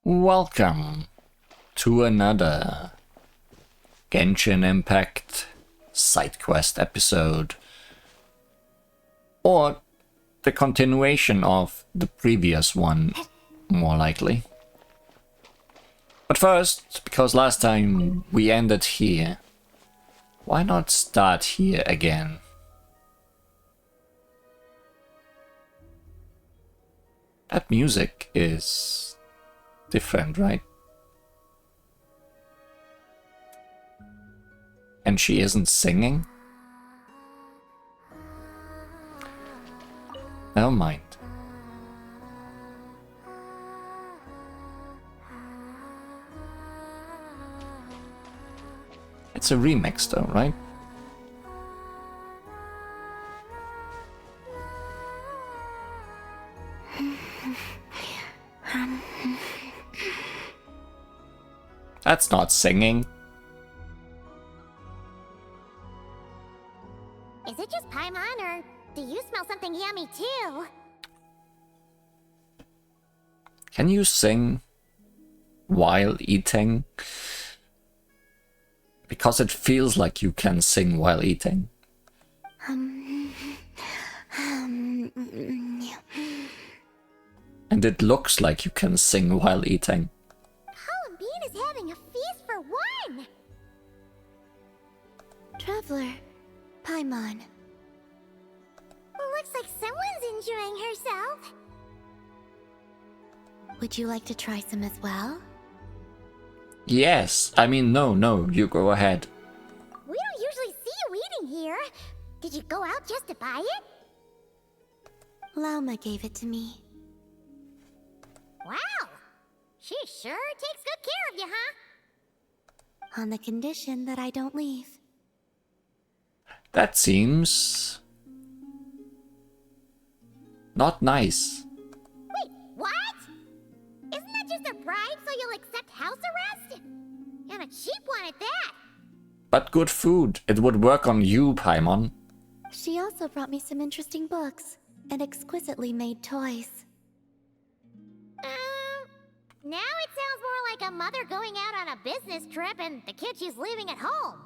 Welcome to another Genshin Impact side quest episode, or the continuation of the previous one, more likely. But first, because last time we ended here, why not start here again? That music is different, right? And she isn't singing? Never mind. It's a remix though, right? That's not singing. Is it just Paimon, or do you smell something yummy too? Can you sing while eating? Because it feels like you can sing while eating. And it looks like you can sing while eating. Bean is having a feast for one! Traveler, Paimon. Looks like someone's enjoying herself. Would you like to try some as well? Yes, I mean, no, you go ahead. We don't usually see you eating here. Did you go out just to buy it? Lauma gave it to me. Wow! She sure takes good care of you, huh? On the condition that I don't leave. That seems not nice. Wait, what? Isn't that just a bribe so you'll accept house arrest? And a cheap one at that. But good food. It would work on you, Paimon. She also brought me some interesting books and exquisitely made toys. Now it sounds more like a mother going out on a business trip and the kid she's leaving at home.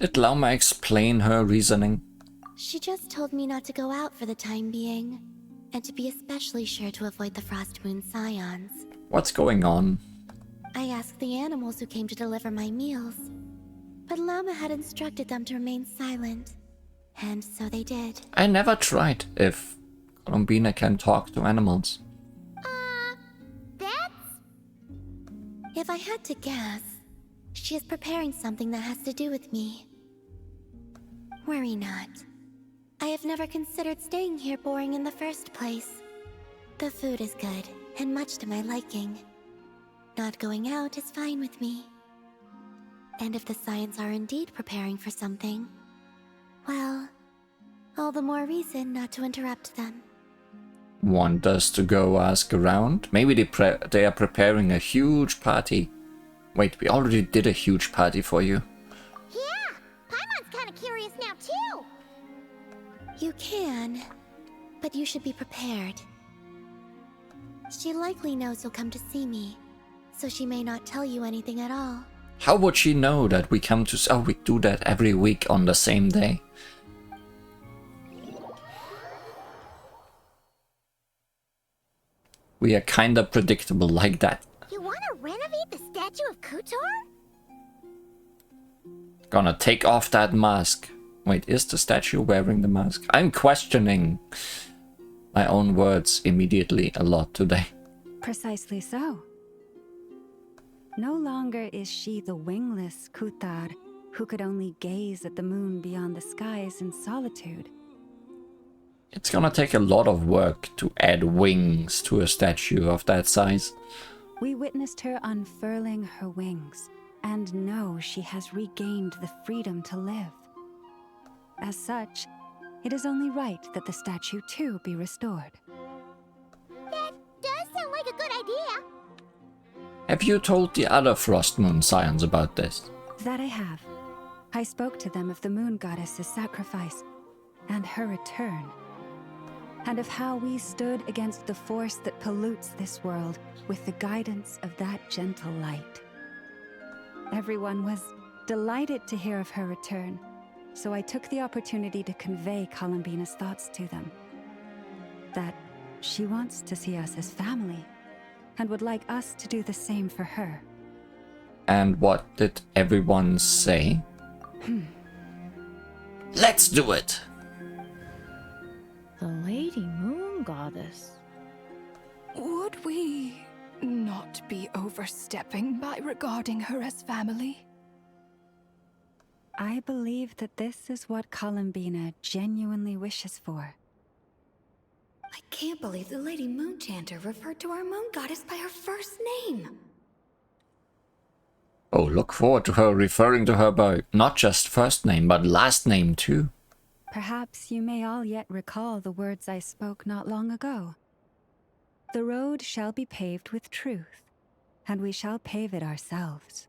Did Lauma explain her reasoning? She just told me not to go out for the time being, and to be especially sure to avoid the Frost Moon Scions. What's going on? I asked the animals who came to deliver my meals, but Lauma had instructed them to remain silent, and so they did. I never tried if Columbina can talk to animals. If I had to guess, she is preparing something that has to do with me. Worry not. I have never considered staying here boring in the first place. The food is good, and much to my liking. Not going out is fine with me. And if the Scions are indeed preparing for something, well, all the more reason not to interrupt them. Want us to go ask around? Maybe they are preparing a huge party. Wait, we already did a huge party for you. Yeah, Paimon's kind of curious now too. You can, but you should be prepared. She likely knows you'll come to see me, so she may not tell you anything at all. How would she know that we come to... Oh, we do that every week on the same day. We are kinda predictable like that. You want to renovate the statue of Kutor? Gonna take off that mask. Wait, is the statue wearing the mask? I'm questioning my own words immediately a lot today. Precisely so. No longer is she the wingless Kutar who could only gaze at the moon beyond the skies in solitude. It's gonna take a lot of work to add wings to a statue of that size. We witnessed her unfurling her wings, and know she has regained the freedom to live. As such, it is only right that the statue too be restored. That does sound like a good idea. Have you told the other Frost Moon Scions about this? That I have. I spoke to them of the moon goddess's sacrifice, and her return. and of how we stood against the force that pollutes this world with the guidance of that gentle light. Everyone was delighted to hear of her return, so I took the opportunity to convey Columbina's thoughts to them. That she wants to see us as family, and would like us to do the same for her. And what did everyone say? Let's do it! The Lady Moon Goddess. Would we not be overstepping by regarding her as family? I believe that this is what Columbina genuinely wishes for. I can't believe the Lady Moon Chanter referred to our moon goddess by her first name. Oh, look forward to her referring to her by not just first name, but last name too. Perhaps you may all yet recall the words I spoke not long ago. The road shall be paved with truth, and we shall pave it ourselves.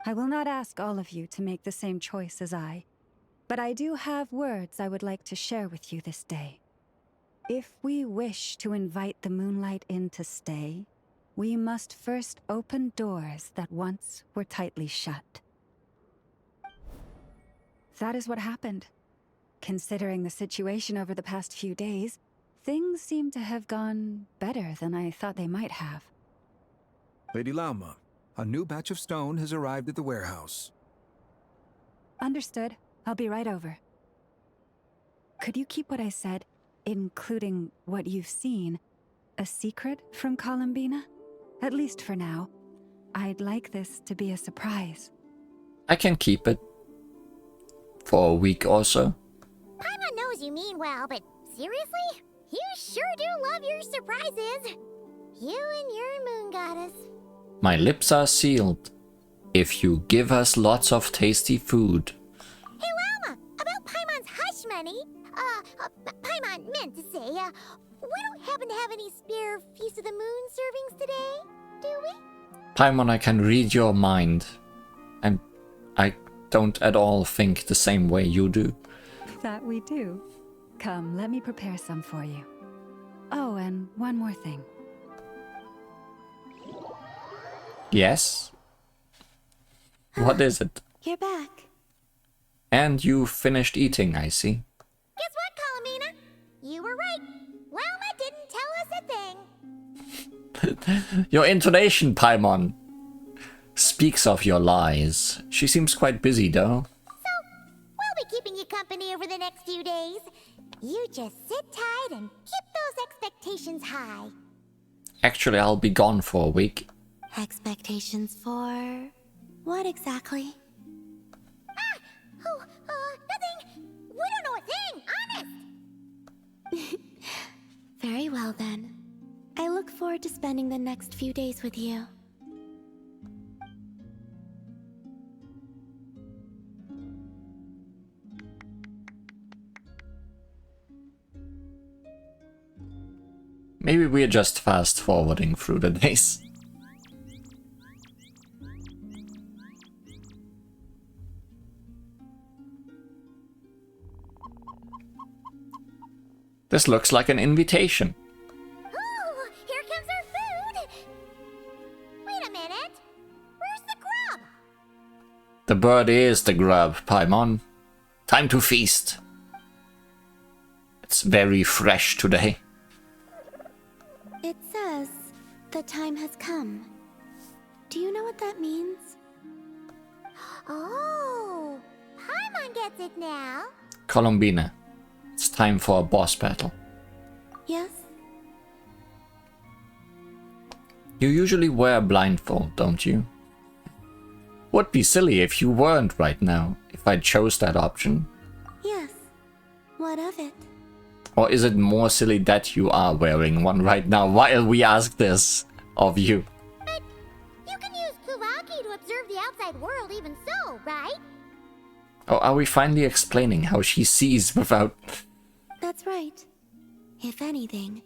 I will not ask all of you to make the same choice as I, but I do have words I would like to share with you this day. If we wish to invite the moonlight in to stay, we must first open doors that once were tightly shut. That is what happened. Considering the situation over the past few days, things seem to have gone better than I thought they might have. Lady Lauma, a new batch of stone has arrived at the warehouse. Understood. I'll be right over. Could you keep what I said, including what you've seen, a secret from Columbina? At least for now. I'd like this to be a surprise. I can keep it. For a week or so. Paimon knows you mean well, but seriously? You sure do love your surprises. You and your moon goddess. My lips are sealed. If you give us lots of tasty food. Hey, Llama, about Paimon's hush money. Paimon meant to say, we don't happen to have any spare Feast of the Moon servings today, do we? Paimon, I can read your mind. And I don't at all think the same way you do. That we do. Come, let me prepare some for you. Oh, and one more thing. Yes? What is it? You're back. And you finished eating, I see. Guess what, Colomina? You were right. Llama didn't tell us a thing. Your intonation, Paimon, speaks of your lies. She seems quite busy, though. So, we'll be keeping you company over the next few days. You just sit tight and keep those expectations high. Actually, I'll be gone for a week. Expectations for what exactly? Nothing. We don't know a thing, honest. Very well then. I look forward to spending the next few days with you. Maybe we're just fast forwarding through the days. This looks like an invitation. Ooh, here comes our food. Wait a minute. Where's the grub? The bird is the grub, Paimon. Time to feast. It's very fresh today. It says the time has come. Do you know what that means? Oh, Paimon gets it now. Columbina, it's time for a boss battle. Yes? You usually wear a blindfold, don't you? Would be silly if you weren't right now, if I chose that option. Yes. What of it? Or is it more silly that you are wearing one right now while we ask this of you? But you can use Kuvaki to observe the outside world even so, right? Oh, are we finally explaining how she sees without... That's right. If anything,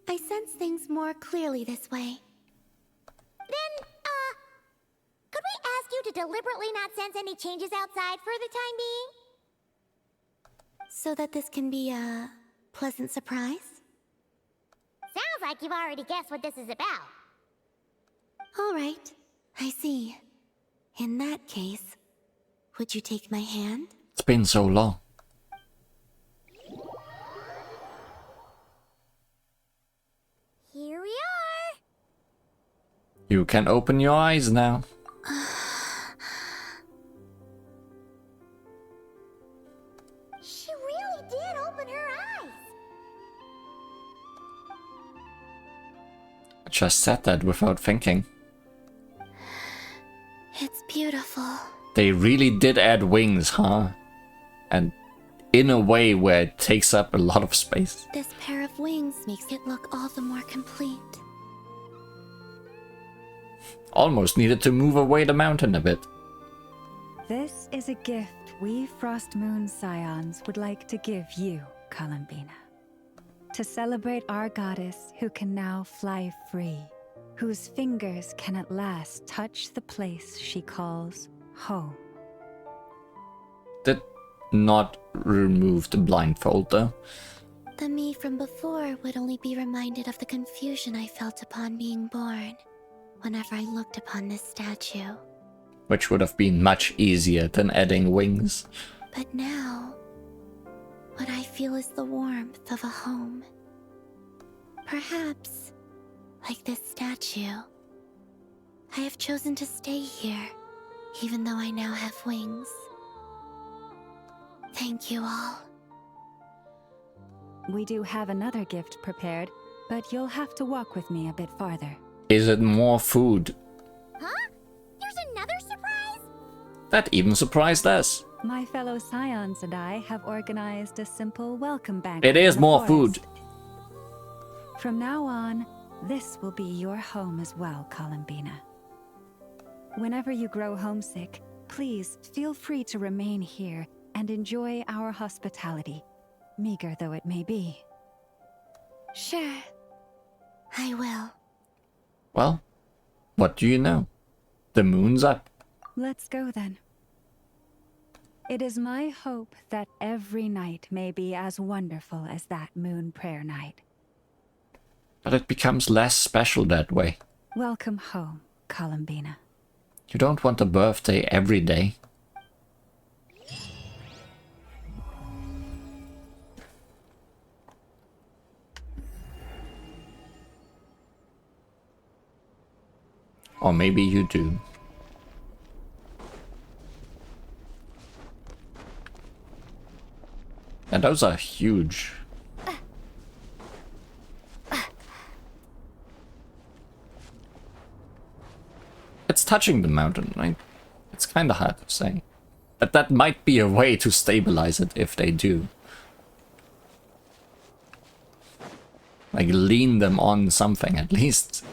I sense things more clearly this way. Then, could we ask you to deliberately not sense any changes outside for the time being? So that this can be a pleasant surprise? Sounds like you've already guessed what this is about. All right, I see. In that case, would you take my hand? It's been so long. Here we are. You can open your eyes now. She really did open her eyes. I just said that without thinking. It's beautiful. They really did add wings, huh? And in a way where it takes up a lot of space. This pair of wings makes it look all the more complete. Almost needed to move away the mountain a bit. This is a gift we Frost Moon Scions would like to give you, Columbina. To celebrate our goddess who can now fly free, whose fingers can at last touch the place she calls home. Did not remove the blindfold though. The me from before would only be reminded of the confusion I felt upon being born, whenever I looked upon this statue. Which would have been much easier than adding wings. But now, what I feel is the warmth of a home. Perhaps, like this statue, I have chosen to stay here, even though I now have wings. Thank you all. We do have another gift prepared, but you'll have to walk with me a bit farther. Is it more food? Huh? There's another surprise? That even surprised us. My fellow scions and I have organized a simple welcome banquet. It is in the more forest. food. From now on, this will be your home as well, Columbina. Whenever you grow homesick, please feel free to remain here and enjoy our hospitality, meager though it may be. Sure, I will. Well, what do you know? The moon's up. Let's go then. It is my hope that every night may be as wonderful as that moon prayer night. But it becomes less special that way. Welcome home, Columbina. You don't want a birthday every day. Or maybe you do. And those are huge. It's touching the mountain, right? It's kind of hard to say. But that might be a way to stabilize it if they do. Like lean them on something at least.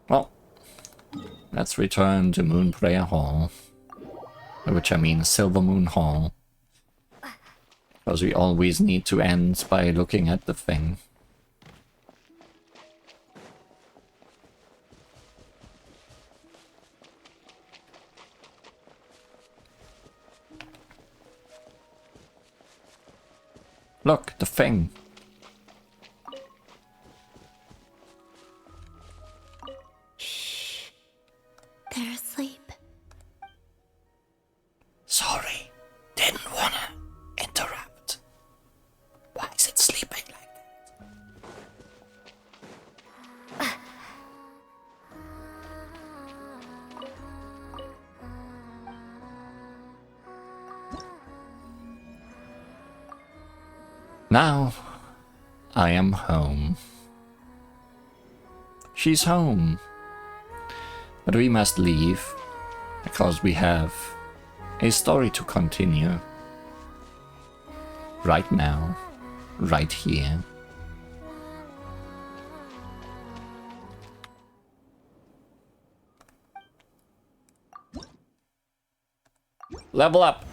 Well, let's return to Moon Prayer Hall. By which I mean Silver Moon Hall. Because we always need to end by looking at the thing. Look, the thing. Shh. They're asleep. Sorry, didn't wanna interrupt. Why is it sleeping like that? Now, I am home. She's home. But we must leave, because we have a story to continue. Right now, right here. Level up!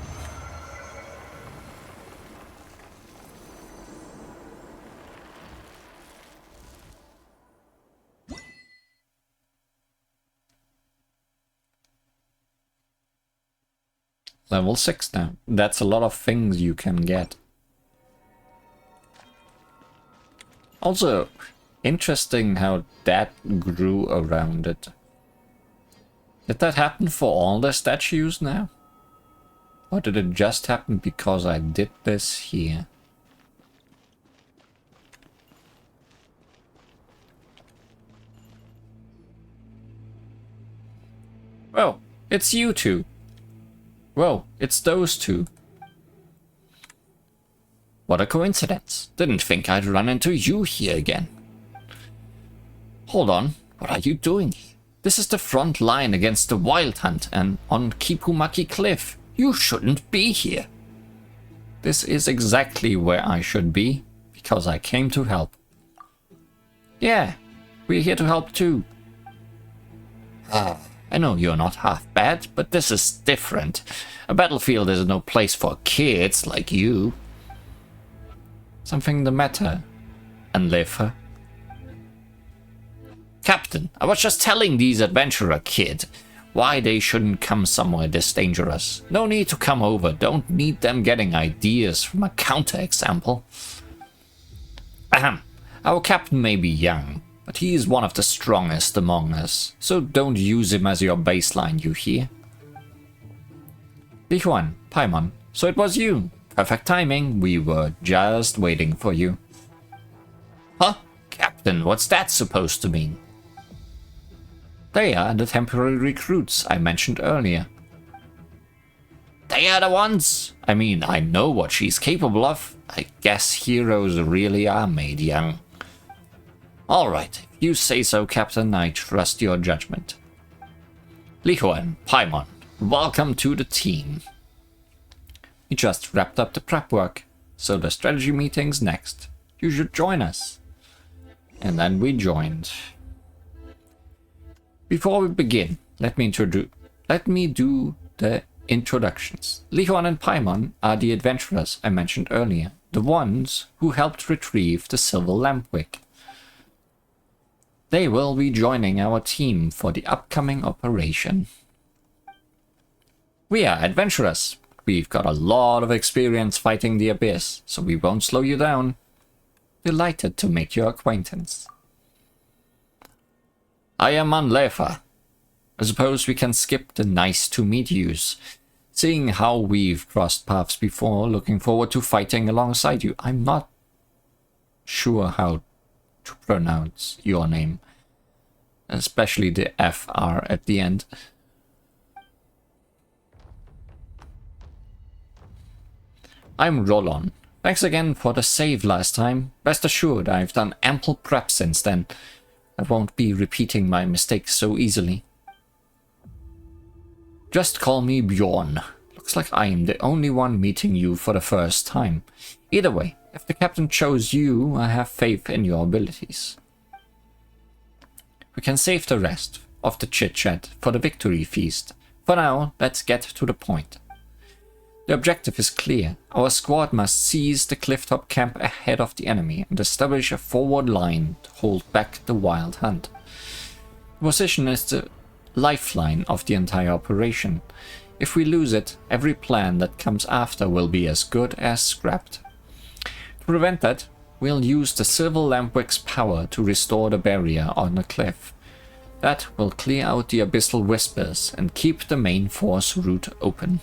Level 6 now. That's a lot of things you can get. Also, interesting how that grew around it. Did that happen for all the statues now? Or did it just happen because I did this here? Oh, it's you two. Whoa, it's those two. What a coincidence. Didn't think I'd run into you here again. Hold on, what are you doing? This is the front line against the Wild Hunt and on Kipumaki Cliff. You shouldn't be here. This is exactly where I should be, because I came to help. Yeah, we're here to help too. I know you're not half bad, but this is different. A battlefield is no place for kids like you. Something the matter, Anlefa? Captain, I was just telling these adventurer kid why they shouldn't come somewhere this dangerous. No need to come over, don't need them getting ideas from a counterexample. Ahem. Our captain may be young, but he is one of the strongest among us, so don't use him as your baseline, you hear? Li Huan, Paimon, so it was you. Perfect timing, we were just waiting for you. Huh? Captain, what's that supposed to mean? They are the temporary recruits I mentioned earlier. They are the ones? I mean, I know what she's capable of. I guess heroes really are made young. Alright, if you say so, Captain, I trust your judgment. Li Huan, Paimon, welcome to the team. We just wrapped up the prep work, so the strategy meeting's next. You should join us. And then we joined. Before we begin, let me do the introductions. Li Huan and Paimon are the adventurers I mentioned earlier, the ones who helped retrieve the Silver Lampwick. They will be joining our team for the upcoming operation. We are adventurers. We've got a lot of experience fighting the Abyss, so we won't slow you down. Delighted to make your acquaintance. I am Anlefa. I suppose we can skip the nice to meet yous. Seeing how we've crossed paths before, looking forward to fighting alongside you. I'm not sure how to pronounce your name, especially the FR at the end. I'm Rollon. Thanks again for the save last time. Rest assured, I've done ample prep since then. I won't be repeating my mistakes so easily. Just call me Bjorn. Looks like I am the only one meeting you for the first time. Either way, if the captain chose you, I have faith in your abilities. We can save the rest of the chit-chat for the victory feast. For now, let's get to the point. The objective is clear. Our squad must seize the clifftop camp ahead of the enemy and establish a forward line to hold back the Wild Hunt. The position is the lifeline of the entire operation. If we lose it, every plan that comes after will be as good as scrapped. To prevent that, we'll use the Silver Lampwick's power to restore the barrier on the cliff. That will clear out the abyssal whispers and keep the main force route open.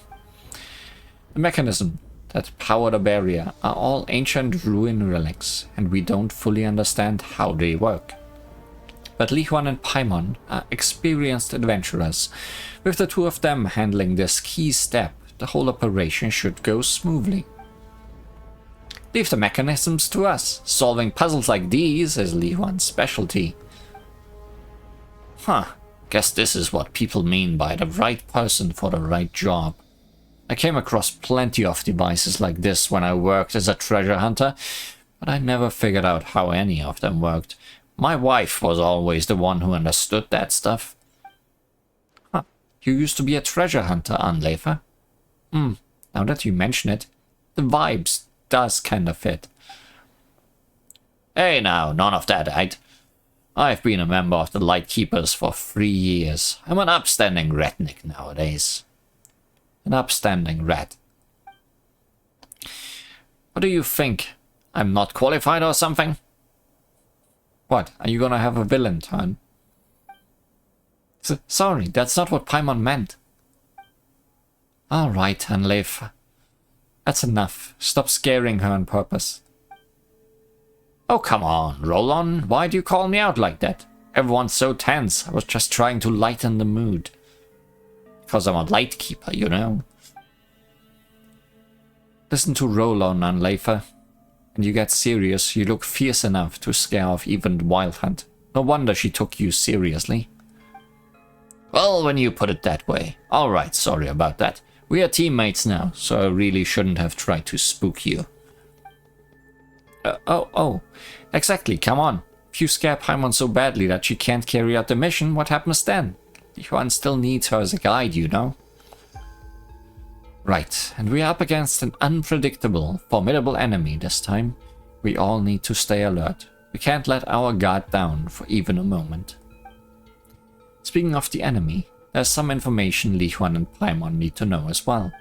The mechanism that power the barrier are all ancient ruin relics, and we don't fully understand how they work. But Li Huan and Paimon are experienced adventurers. With the two of them handling this key step, the whole operation should go smoothly. Leave the mechanisms to us. Solving puzzles like these is Li Huan's specialty. Huh, guess this is what people mean by the right person for the right job. I came across plenty of devices like this when I worked as a treasure hunter, but I never figured out how any of them worked. My wife was always the one who understood that stuff. Huh, you used to be a treasure hunter, Anlefa? Now that you mention it, the vibes does kinda fit. Hey now, none of that, right? I've been a member of the Lightkeepers for 3 years. I'm an upstanding redneck nowadays. an upstanding rat. What do you think? I'm not qualified or something? What, are you gonna have a villain turn? Sorry, that's not what Paimon meant. Alright, Hanleif. That's enough. Stop scaring her on purpose. Oh, come on, Roland. Why do you call me out like that? Everyone's so tense. I was just trying to lighten the mood. Because I'm a lightkeeper, you know. Listen to Roland, Hanleif. When you get serious, you look fierce enough to scare off even Wild Hunt. No wonder she took you seriously. Well, when you put it that way. Alright, sorry about that. We are teammates now, so I really shouldn't have tried to spook you. Oh, exactly, come on. If you scare Paimon so badly that she can't carry out the mission, what happens then? Yuan still needs her as a guide, you know. Right, and we are up against an unpredictable, formidable enemy this time. We all need to stay alert. We can't let our guard down for even a moment. Speaking of the enemy, there's some information Li Huan and Paimon need to know as well.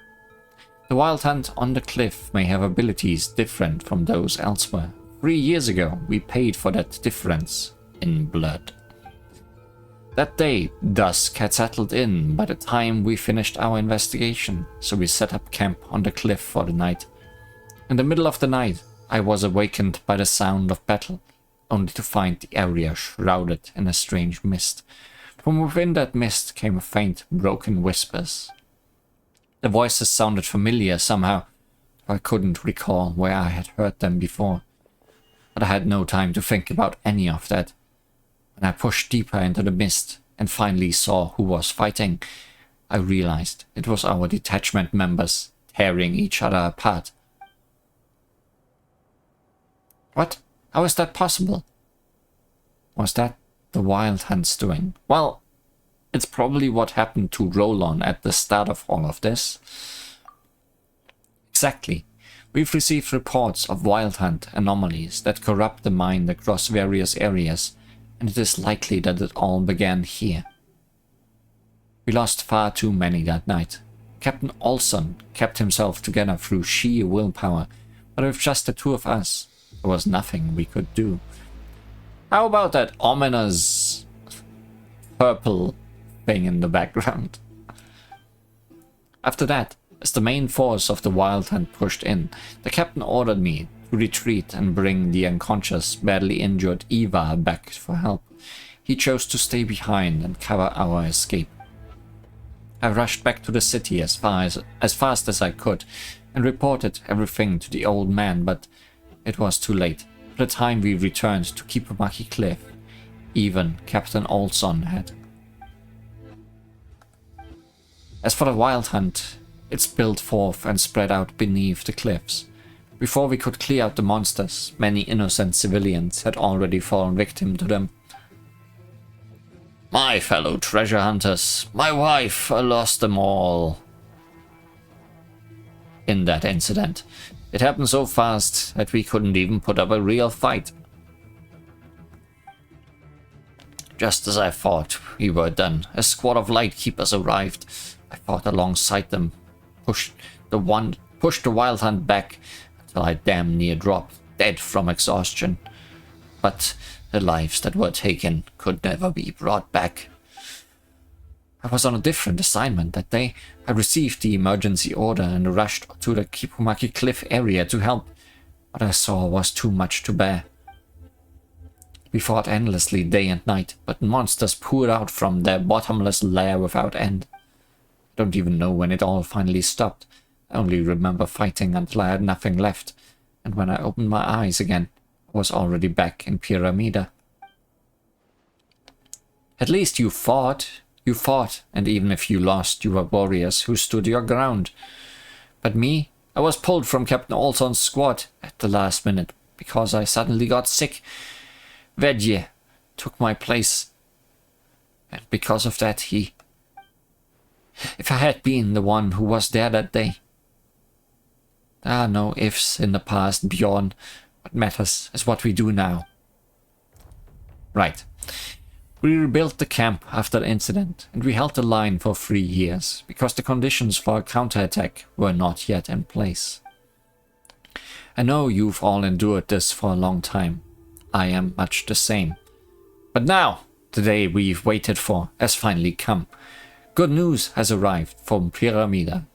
The Wild Hunt on the cliff may have abilities different from those elsewhere. 3 years ago, we paid for that difference in blood. That day, dusk had settled in by the time we finished our investigation, so we set up camp on the cliff for the night. In the middle of the night, I was awakened by the sound of battle, only to find the area shrouded in a strange mist. From within that mist came faint, broken whispers. The voices sounded familiar somehow. I couldn't recall where I had heard them before. But I had no time to think about any of that. When I pushed deeper into the mist and finally saw who was fighting, I realized it was our detachment members tearing each other apart. What? How is that possible? Was that the Wild Hunt's doing? Well, it's probably what happened to Roland at the start of all of this. Exactly. We've received reports of Wild Hunt anomalies that corrupt the mind across various areas, and it is likely that it all began here. We lost far too many that night. Captain Olson kept himself together through sheer willpower, but with just the two of us, there was nothing we could do. How about that ominous purple thing in the background? After that, as the main force of the Wild Hunt pushed in, the captain ordered me to retreat and bring the unconscious, badly injured Eva back for help. He chose to stay behind and cover our escape. I rushed back to the city as fast as I could and reported everything to the old man, but it was too late. By the time we returned to Kipumaki Cliff, even Captain Olson had. As for the Wild Hunt, it spilled forth and spread out beneath the cliffs. Before we could clear out the monsters, many innocent civilians had already fallen victim to them. My fellow treasure hunters, my wife, I lost them all in that incident. It happened so fast that we couldn't even put up a real fight. Just as I thought we were done, a squad of lightkeepers arrived. I fought alongside them, pushed the Wild Hunt back until I damn near dropped dead from exhaustion. But the lives that were taken could never be brought back. I was on a different assignment that day. I received the emergency order and rushed to the Kipumaki Cliff area to help. What I saw was too much to bear. We fought endlessly day and night, but monsters poured out from their bottomless lair without end. I don't even know when it all finally stopped. I only remember fighting until I had nothing left, and when I opened my eyes again, I was already back in Pyramida. At least you fought. You fought, and even if you lost, you were warriors who stood your ground. But me, I was pulled from Captain Olson's squad at the last minute because I suddenly got sick. Vedje took my place, and because of that he... If I had been the one who was there that day... There are no ifs in the past, Bjorn. What matters is what we do now. Right. We rebuilt the camp after the incident, and we held the line for 3 years, because the conditions for a counterattack were not yet in place. I know you've all endured this for a long time. I am much the same. But now, the day we've waited for has finally come. Good news has arrived from Pyramida.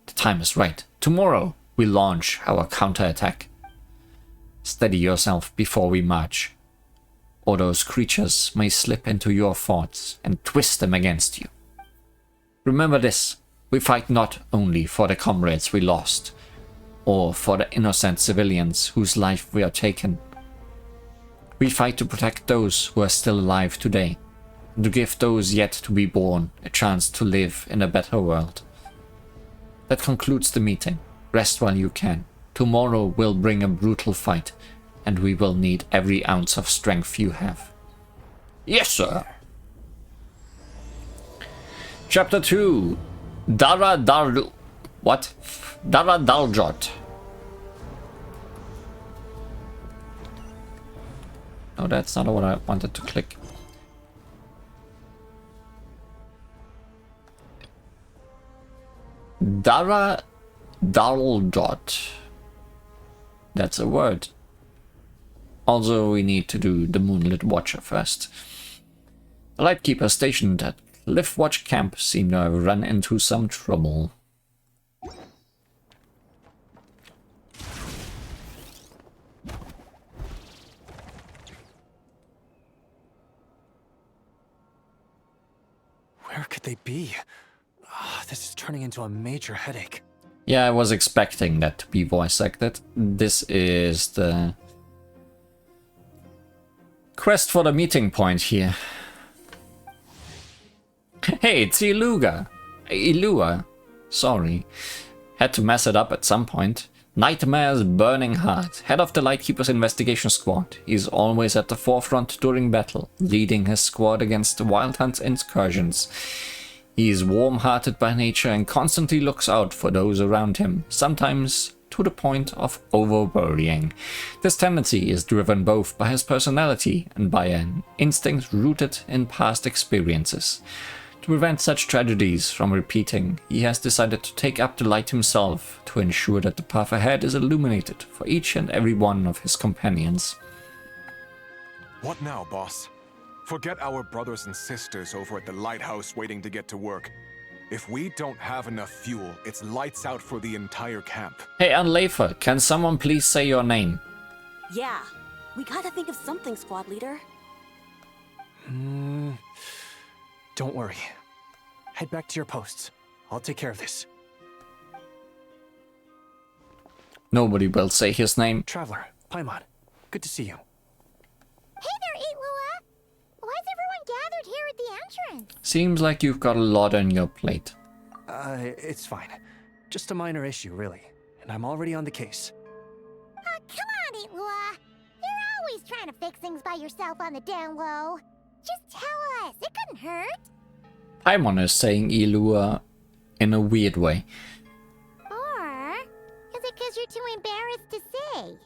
The time is right. Tomorrow, we launch our counterattack. Steady yourself before we march, or those creatures may slip into your forts and twist them against you. Remember this, we fight not only for the comrades we lost, or for the innocent civilians whose life we are taken. We fight to protect those who are still alive today, and to give those yet to be born a chance to live in a better world. That concludes the meeting. Rest while you can. Tomorrow will bring a brutal fight, and we will need every ounce of strength you have. Yes, sir! Chapter 2. Dara Darlu... What? Dara Daljot. No, that's not what I wanted to click. Dara Daljot. That's a word. Also, we need to do the Moonlit Watcher first. The Lightkeeper stationed at Cliff Watch Camp seemed to have run into some trouble. Where could they be? This is turning into a major headache. Yeah, I was expecting that to be voice acted. This is the quest for the meeting point here. Hey, it's Ilua. Sorry. Had to mess it up at some point. Nightmare's burning heart, head of the Lightkeeper's investigation squad. He's always at the forefront during battle, leading his squad against the Wild Hunt's incursions. He is warm-hearted by nature and constantly looks out for those around him, sometimes to the point of over-worrying. This tendency is driven both by his personality and by an instinct rooted in past experiences. To prevent such tragedies from repeating, he has decided to take up the light himself to ensure that the path ahead is illuminated for each and every one of his companions. What now, boss? Forget our brothers and sisters over at the lighthouse waiting to get to work. If we don't have enough fuel, it's lights out for the entire camp. Hey, Unlafer, can someone please say your name? Yeah, we gotta think of something, squad leader. Don't worry. Head back to your posts. I'll take care of this. Nobody will say his name. Traveler, Paimon, good to see you. Hey there, Ilua! Why is everyone gathered here at the entrance? Seems like you've got a lot on your plate. It's fine. Just a minor issue, really. And I'm already on the case. Come on, Ilua! You're always trying to fix things by yourself on the down low. Just tell us, it couldn't hurt. Paimon is saying Ilua in a weird way. Or is it because you're too embarrassed to say?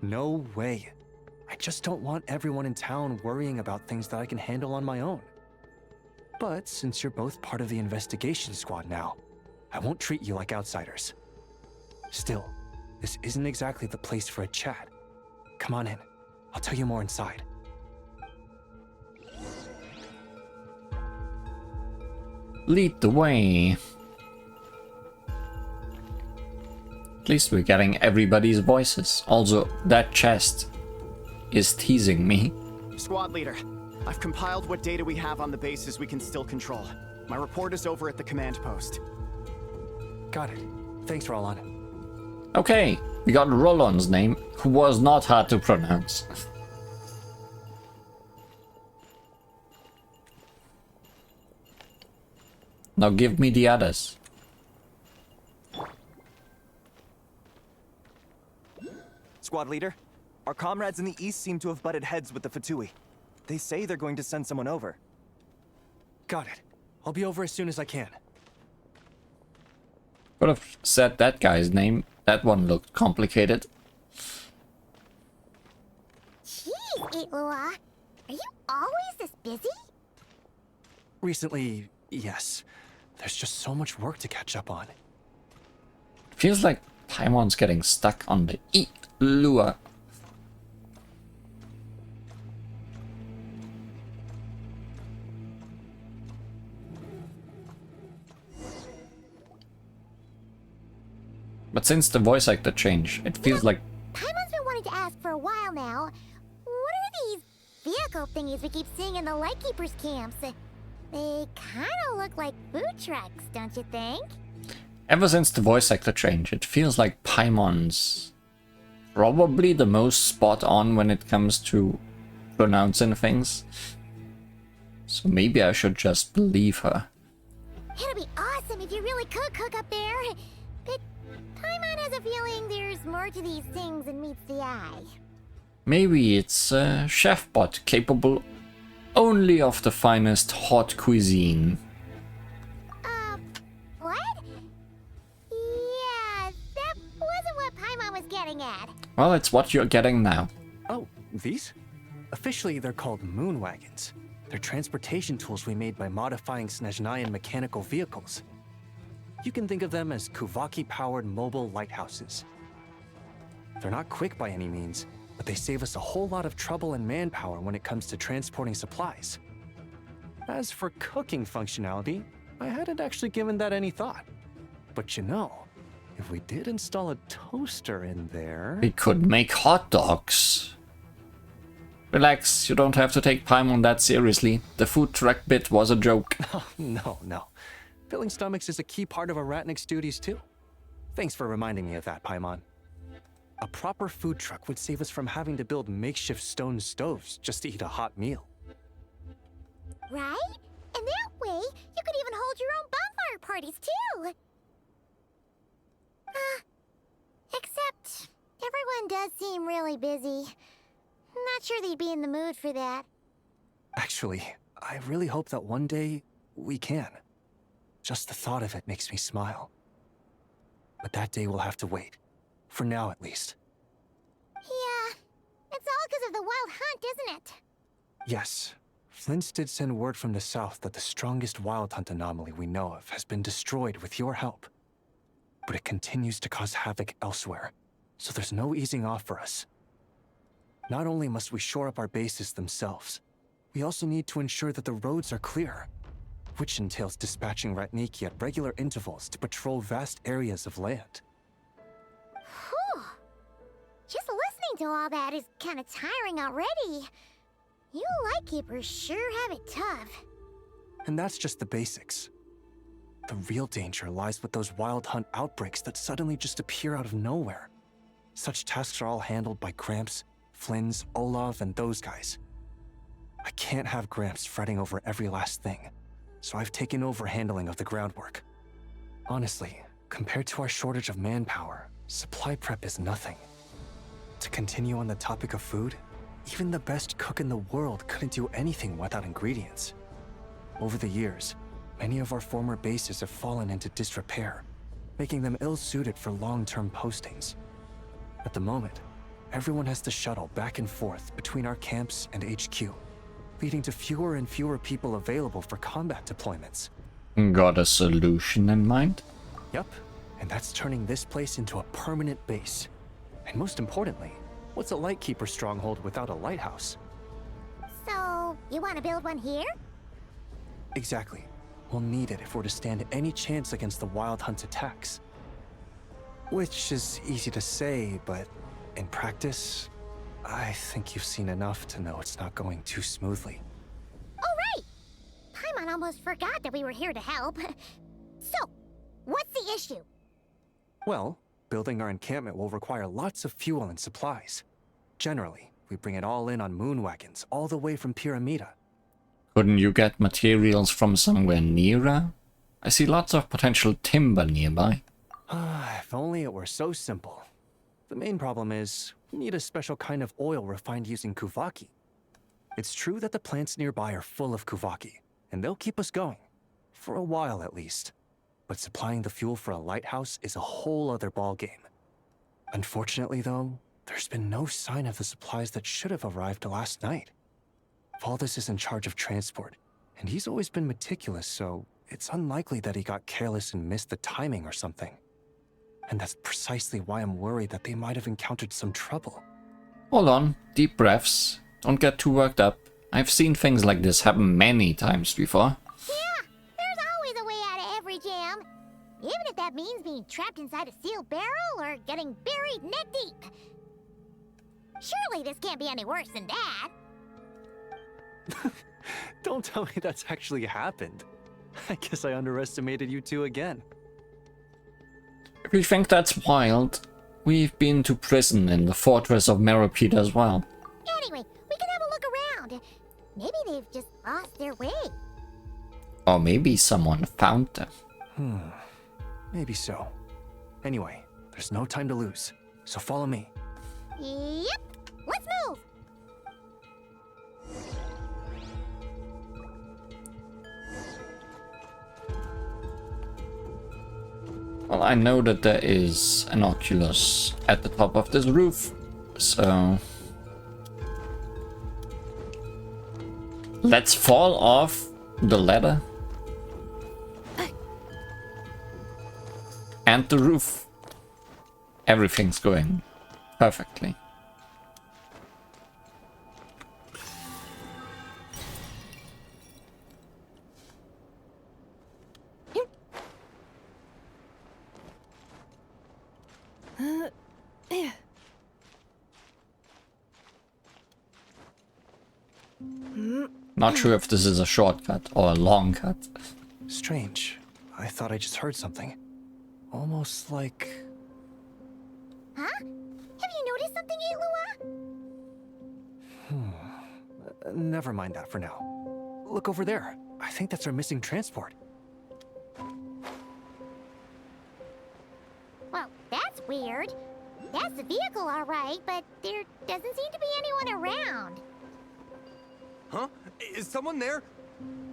No way. I just don't want everyone in town worrying about things that I can handle on my own. But since you're both part of the investigation squad now, I won't treat you like outsiders. Still, this isn't exactly the place for a chat. Come on in. I'll tell you more inside. Lead the way. At least we're getting everybody's voices. Also, that chest is teasing me. Squad leader, I've compiled what data we have on the bases we can still control. My report is over at the command post. Got it. Thanks, Roland. Okay, we got Roland's name, who was not hard to pronounce. Now give me the others. Squad leader, our comrades in the east seem to have butted heads with the Fatui. They say they're going to send someone over. Got it. I'll be over as soon as I can. Could have said that guy's name. That one looked complicated. Jeez, Ilua. Are you always this busy? Recently, yes. There's just so much work to catch up on. Feels like Paimon's getting stuck on the eat lure. But since the voice actor change, it feels like Paimon's been wanting to ask for a while now. What are these vehicle thingies we keep seeing in the Lightkeepers camps? They kinda look like food trucks, don't you think? ever since the voice actor change, it feels like Paimon's probably the most spot on when it comes to pronouncing things. So maybe I should just believe her. It'll be awesome if you really could cook up there. But Paimon has a feeling there's more to these things than meets the eye. Maybe it's a chef bot capable only of the finest hot cuisine. What? Yeah, that wasn't what Paimon was getting at. Well, it's what you're getting now. Oh, these? Officially, they're called moon wagons. They're transportation tools we made by modifying Snezhnayan mechanical vehicles. You can think of them as Kuvaki-powered mobile lighthouses. They're not quick by any means, but they save us a whole lot of trouble and manpower when it comes to transporting supplies. As for cooking functionality, I hadn't actually given that any thought. But you know, if we did install a toaster in there... We could make hot dogs. Relax, you don't have to take Paimon that seriously. The food truck bit was a joke. Oh, no. Filling stomachs is a key part of a Ratnik's duties too. Thanks for reminding me of that, Paimon. A proper food truck would save us from having to build makeshift stone stoves just to eat a hot meal. Right? And that way, you could even hold your own bonfire parties too. Except, everyone does seem really busy. Not sure they'd be in the mood for that. Actually, I really hope that one day we can. Just the thought of it makes me smile. But that day will have to wait. For now, at least. Yeah, it's all because of the wild hunt, isn't it? Yes. Flint's did send word from the south that the strongest wild hunt anomaly we know of has been destroyed with your help. But it continues to cause havoc elsewhere, so there's no easing off for us. Not only must we shore up our bases themselves, we also need to ensure that the roads are clear, which entails dispatching Ratniki at regular intervals to patrol vast areas of land. Whew. Just listening to all that is kind of tiring already. You Lightkeepers sure have it tough. And that's just the basics. The real danger lies with those wild hunt outbreaks that suddenly just appear out of nowhere. Such tasks are all handled by Gramps, Flynn's, Olav, and those guys. I can't have Gramps fretting over every last thing, so I've taken over handling of the groundwork. Honestly, compared to our shortage of manpower, supply prep is nothing. To continue on the topic of food, even the best cook in the world couldn't do anything without ingredients. Over the years, many of our former bases have fallen into disrepair, making them ill-suited for long-term postings. At the moment, everyone has to shuttle back and forth between our camps and HQ, leading to fewer and fewer people available for combat deployments. Got a solution in mind? Yep, and that's turning this place into a permanent base. And most importantly, what's a Lightkeeper stronghold without a lighthouse? So, you want to build one here? Exactly. We'll need it if we're to stand any chance against the Wild Hunt's attacks. Which is easy to say, but in practice, I think you've seen enough to know it's not going too smoothly. Oh, right! Paimon almost forgot that we were here to help. So, what's the issue? Well, building our encampment will require lots of fuel and supplies. Generally, we bring it all in on moon wagons all the way from Pyramida. Couldn't you get materials from somewhere nearer? I see lots of potential timber nearby. If only it were so simple. The main problem is, we need a special kind of oil refined using Kuvaki. It's true that the plants nearby are full of Kuvaki, and they'll keep us going. For a while at least. But supplying the fuel for a lighthouse is a whole other ballgame. Unfortunately though, there's been no sign of the supplies that should have arrived last night. Valdez is in charge of transport, and he's always been meticulous, so it's unlikely that he got careless and missed the timing or something. And that's precisely why I'm worried that they might have encountered some trouble. Hold on, deep breaths. Don't get too worked up. I've seen things like this happen many times before. Yeah, there's always a way out of every jam. Even if that means being trapped inside a sealed barrel or getting buried neck deep. Surely this can't be any worse than that. Don't tell me that's actually happened. I guess I underestimated you two again. If you think that's wild, we've been to prison in the fortress of Meropide as well. Anyway, we can have a look around. Maybe they've just lost their way. Or maybe someone found them. Maybe so. Anyway, there's no time to lose, so follow me. Yep, let's move. Well, I know that there is an Oculus at the top of this roof, so let's fall off the ladder and the roof. Everything's going perfectly. Not sure if this is a shortcut or a long cut. Strange. I thought I just heard something. Almost like... Huh? Have you noticed something, Ilua? Never mind that for now. Look over there. I think that's our missing transport. Well, that's weird. That's the vehicle, all right, but there doesn't seem to be anyone around. Huh? Is someone there?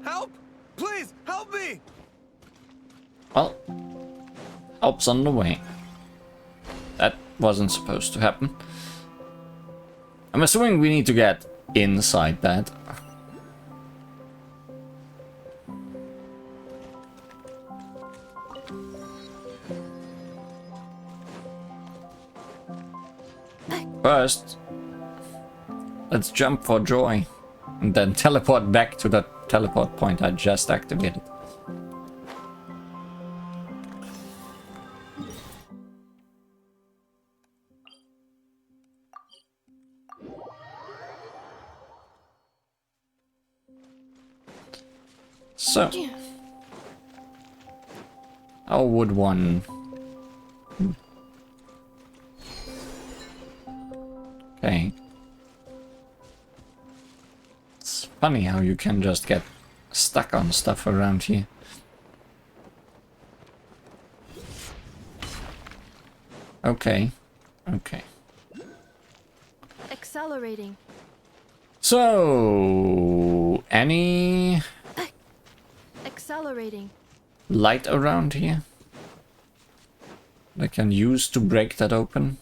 Help! Please, help me! Well, help's on the way. That wasn't supposed to happen. I'm assuming we need to get inside that. First, let's jump for joy. And then teleport back to the teleport point I just activated. So, how would one... Okay. It's funny how you can just get stuck on stuff around here. Okay. Okay. Accelerating. So, any Accelerating. light around here that I can use to break that open?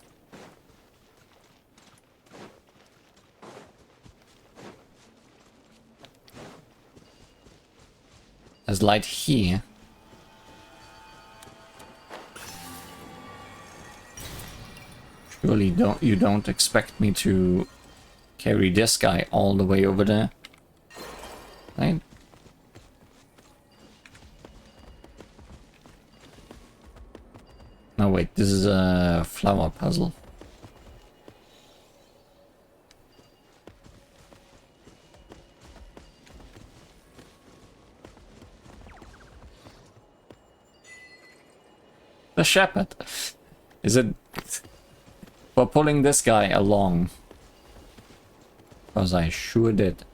There's light here. Surely you don't expect me to carry this guy all the way over there, right? No, wait, this is a flower puzzle. The shepherd. Is it for pulling this guy along? Because I sure did.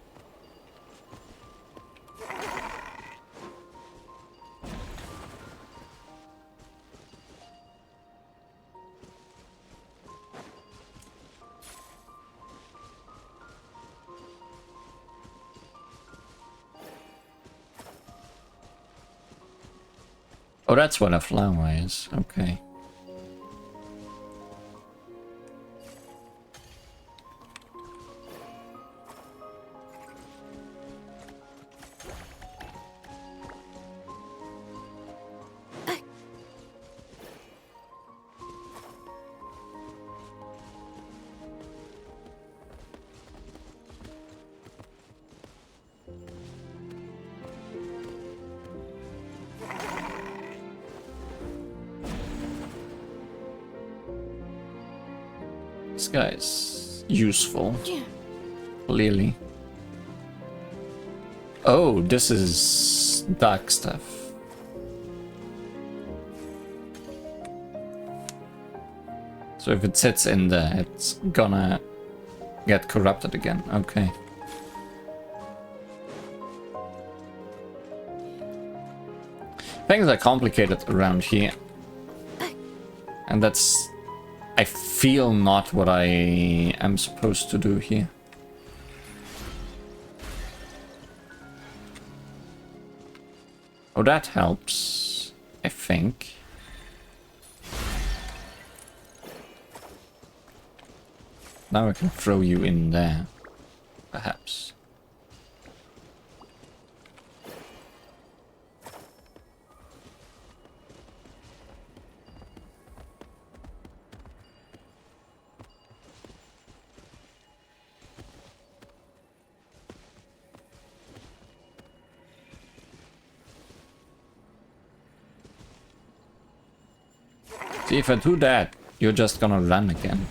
Oh, that's what a flower is. Okay. This guy's useful. Clearly. Oh, this is dark stuff. So if it sits in there, it's gonna get corrupted again. Okay. Things are complicated around here. And that's, I feel, not what I am supposed to do here. Oh, that helps, I think. Now I can throw you in there, perhaps. See, if I do that, you're just gonna run again.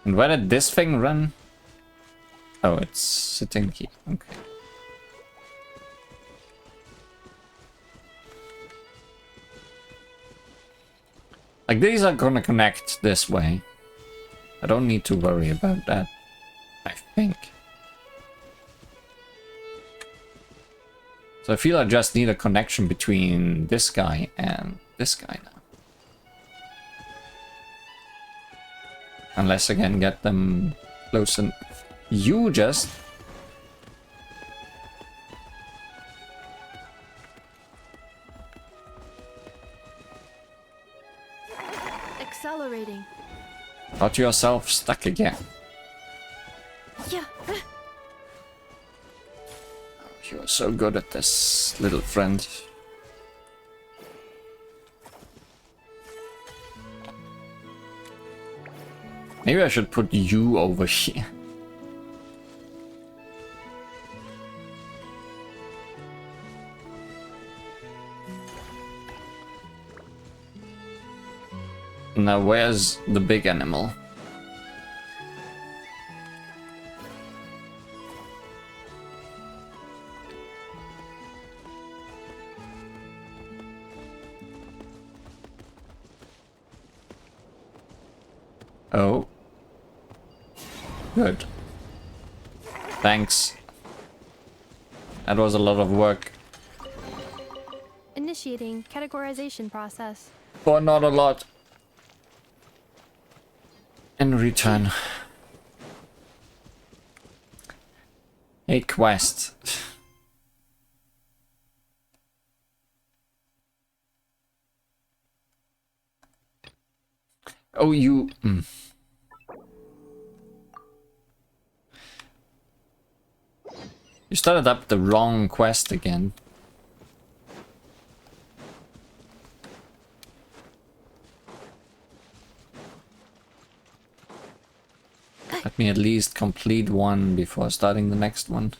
And where did this thing run? Oh, it's sitting here. Okay. Like, these are gonna connect this way. I don't need to worry about that, I think. So I feel I just need a connection between this guy and this guy now. Unless I can get them close and... You just... Accelerating. Got yourself stuck again. Yeah. You're so good at this, little friend. Maybe I should put you over here. Now, where's the big animal? Oh. Good. Thanks. That was a lot of work. Initiating categorization process. For not a lot. In return. A quest. Oh, you... You started up the wrong quest again. Let me at least complete one before starting the next one.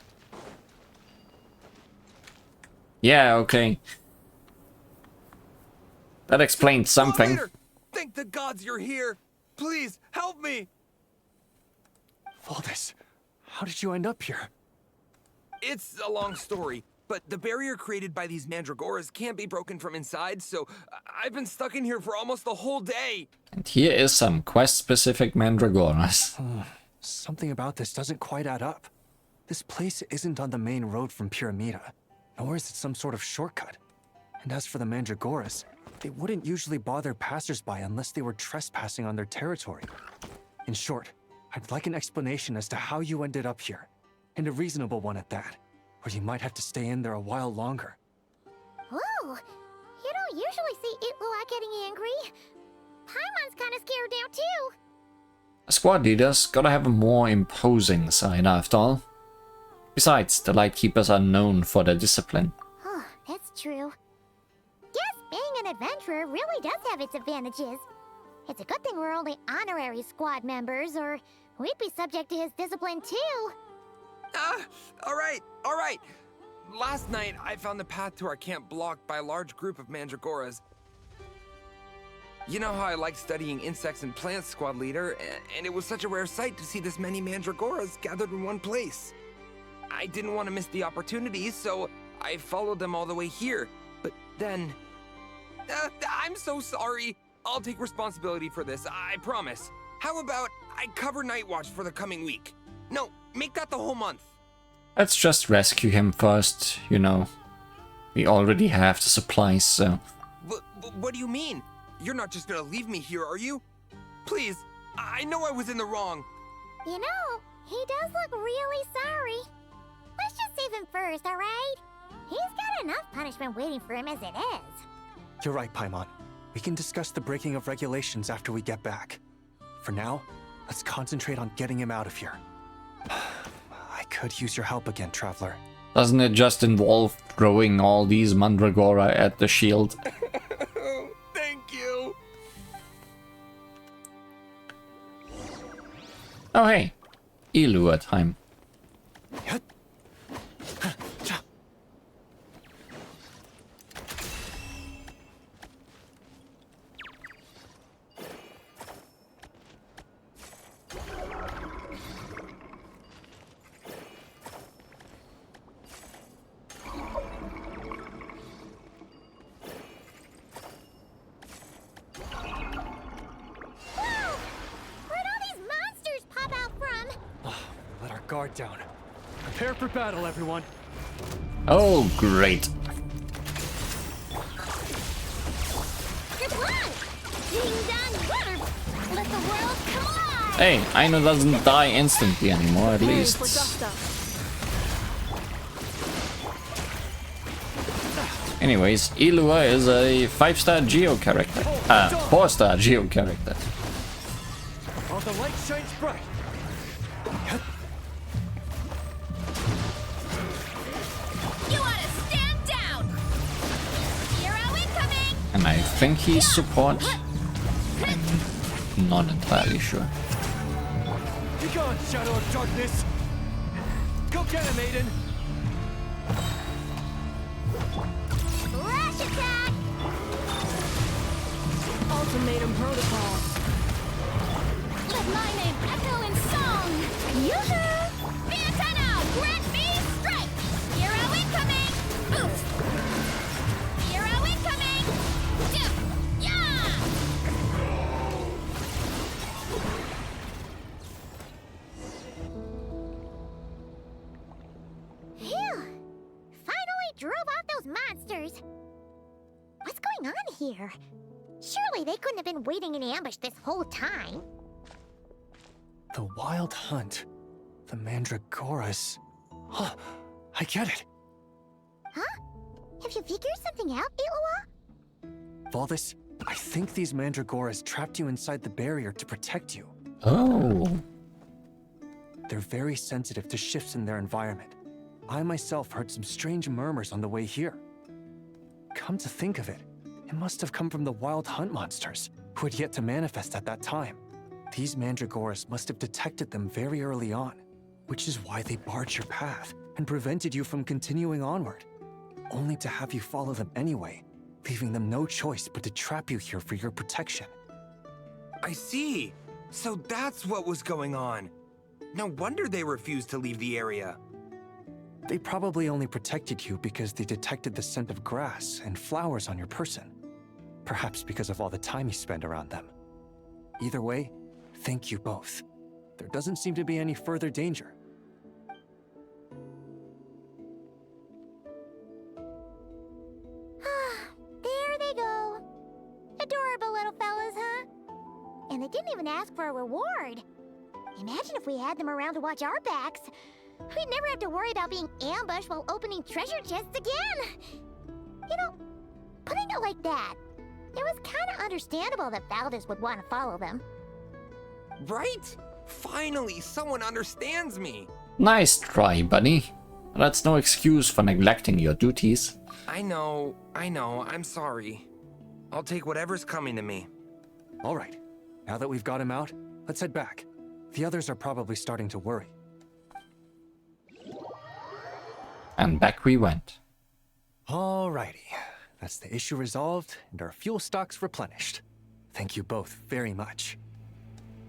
Yeah, okay. That explains something. Thank the gods you're here. Please, help me. Valdis, how did you end up here? It's a long story, but the barrier created by these mandragoras can't be broken from inside, so I've been stuck in here for almost the whole day. And here is some quest-specific mandragoras. Something about this doesn't quite add up. This place isn't on the main road from Pyramida, nor is it some sort of shortcut. And as for the mandragoras, they wouldn't usually bother passersby unless they were trespassing on their territory. In short, I'd like an explanation as to how you ended up here. And a reasonable one at that, or you might have to stay in there a while longer. Ooh, you don't usually see Itlua getting angry. Paimon's kinda scared now too. A squad leader's gotta have a more imposing side after all. Besides, the Lightkeepers are known for their discipline. Huh, that's true. Guess being an adventurer really does have its advantages. It's a good thing we're only honorary squad members, or we'd be subject to his discipline too. All right. Last night, I found the path to our camp blocked by a large group of mandragoras. You know how I like studying insects and plants, Squad Leader, and it was such a rare sight to see this many mandragoras gathered in one place. I didn't want to miss the opportunity, so I followed them all the way here. But then... I'm so sorry. I'll take responsibility for this, I promise. How about I cover Night Watch for the coming week? No, make that the whole month. Let's just rescue him first, you know. We already have the supplies, so... But what do you mean? You're not just gonna leave me here, are you? Please, I know I was in the wrong. You know, he does look really sorry. Let's just save him first, alright? He's got enough punishment waiting for him as it is. You're right, Paimon. We can discuss the breaking of regulations after we get back. For now, let's concentrate on getting him out of here. I could use your help again, Traveler. Doesn't it just involve throwing all these mandragora at the shield? Thank you. Oh hey, Ilua time. Guard down. Prepare for battle, everyone. Oh, great. Good luck! Ding dong, butter! Let the world collide! Hey, Aino doesn't die instantly anymore, at least. Anyways, Ilua is a 5-star Geo character. 4-star Geo character. All the light shines bright. And I think he's support. I'm not entirely sure. Be gone, Shadow of Darkness! Go get him, Aiden! Flash attack! Ultimatum protocol. Let my name echo in song! Yoo-hoo! Vantana, grant me strike! Hero incoming! Oof! Hero incoming! Yeah! Phew! Finally drove out those monsters! What's going on here? Surely they couldn't have been waiting in ambush this whole time. The Wild Hunt. The Mandragoras. Huh, I get it. Huh? Have you figured something out, Ilua? Valdis, I think these Mandragoras trapped you inside the barrier to protect you. Oh. They're very sensitive to shifts in their environment. I myself heard some strange murmurs on the way here. Come to think of it, it must have come from the Wild Hunt monsters, who had yet to manifest at that time. These Mandragoras must have detected them very early on, which is why they barred your path and prevented you from continuing onward, only to have you follow them anyway, leaving them no choice but to trap you here for your protection. I see. So that's what was going on. No wonder they refused to leave the area. They probably only protected you because they detected the scent of grass and flowers on your person. Perhaps because of all the time you spend around them. Either way, thank you both. There doesn't seem to be any further danger. There they go. Adorable little fellas, huh? And they didn't even ask for a reward. Imagine if we had them around to watch our backs. We'd never have to worry about being ambushed while opening treasure chests again. You know, putting it like that, it was kind of understandable that Valdis would want to follow them. Right? Finally, someone understands me. Nice try, buddy. That's no excuse for neglecting your duties. I know, I'm sorry. I'll take whatever's coming to me. All right, now that we've got him out, let's head back. The others are probably starting to worry. And back we went. Alrighty, that's the issue resolved and our fuel stocks replenished. Thank you both very much.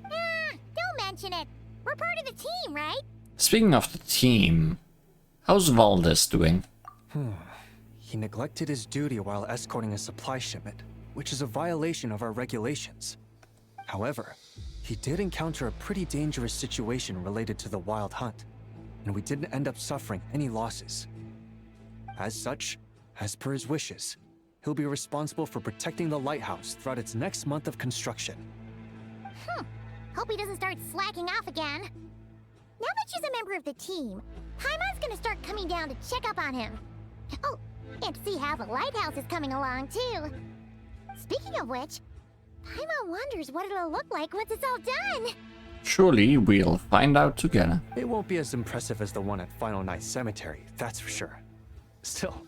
Don't mention it. We're part of the team, right? Speaking of the team, how's Valdez doing? He neglected his duty while escorting a supply shipment, which is a violation of our regulations. However, he did encounter a pretty dangerous situation related to the wild hunt, and we didn't end up suffering any losses. As such, as per his wishes, he'll be responsible for protecting the lighthouse throughout its next month of construction. Hope he doesn't start slacking off again. Now that she's a member of the team, Paimon's gonna start coming down to check up on him. Oh, and to see how the lighthouse is coming along, too. Speaking of which, Paimon wonders what it'll look like once it's all done. Surely we'll find out together. It won't be as impressive as the one at Final Night Cemetery, that's for sure. Still,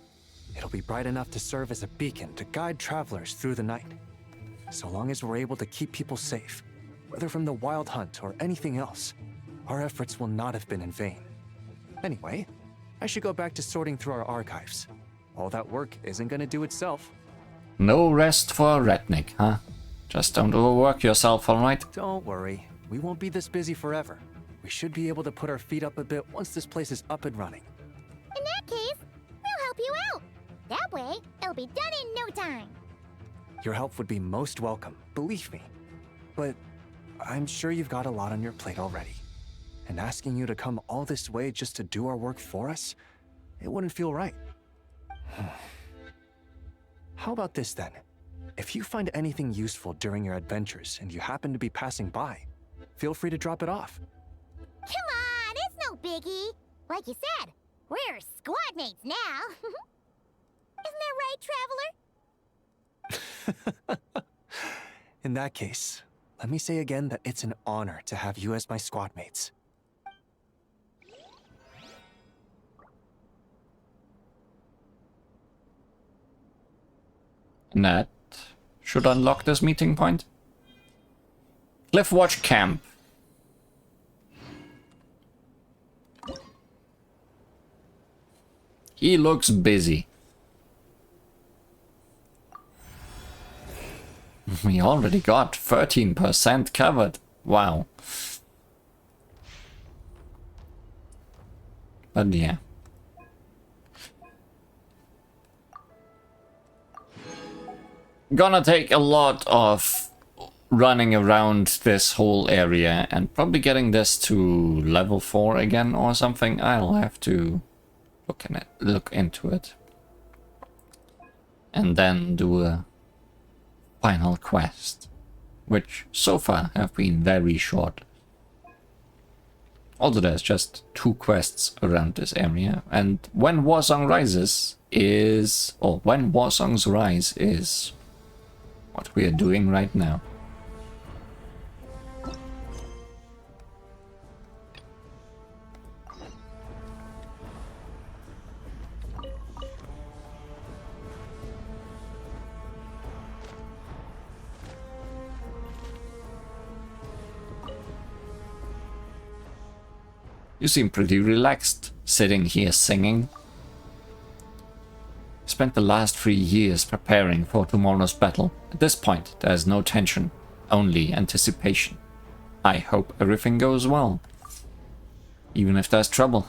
it'll be bright enough to serve as a beacon to guide travelers through the night. So long as we're able to keep people safe, whether from the wild hunt or anything else, our efforts will not have been in vain. Anyway, I should go back to sorting through our archives. All that work isn't gonna do itself. No rest for a redneck, huh? Just don't overwork yourself, alright? Don't worry, we won't be this busy forever. We should be able to put our feet up a bit once this place is up and running. In that case, we'll help you out. That way, it'll be done in no time. Your help would be most welcome, believe me. But I'm sure you've got a lot on your plate already. And asking you to come all this way just to do our work for us, it wouldn't feel right. How about this then? If you find anything useful during your adventures and you happen to be passing by, feel free to drop it off. Come on, it's no biggie. Like you said, we're squad mates now. Isn't that right, Traveler? In that case, let me say again that it's an honor to have you as my squad mates. And that should unlock this meeting point. Cliffwatch Camp. He looks busy. We already got 13% covered. Wow. But yeah. Gonna take a lot of running around this whole area and probably getting this to level 4 again or something. I'll have to look into it. And then do a final quest, which so far have been very short. Also, there's just 2 quests around this area, and when Warsong Rises is, or when Warsong's Rise is what we are doing right now. You seem pretty relaxed, sitting here singing. Spent the last 3 years preparing for tomorrow's battle. At this point, there's no tension, only anticipation. I hope everything goes well. Even if there's trouble,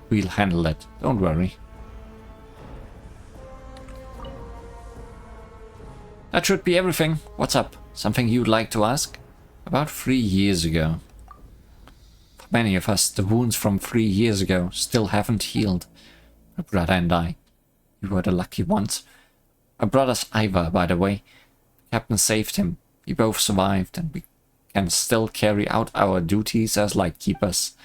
we'll handle it, don't worry. That should be everything. What's up? Something you'd like to ask? About 3 years ago. For many of us, the wounds from 3 years ago still haven't healed. My brother and I. We were the lucky ones. My brother's Ivar, by the way. The captain saved him. We both survived, and we can still carry out our duties as lightkeepers.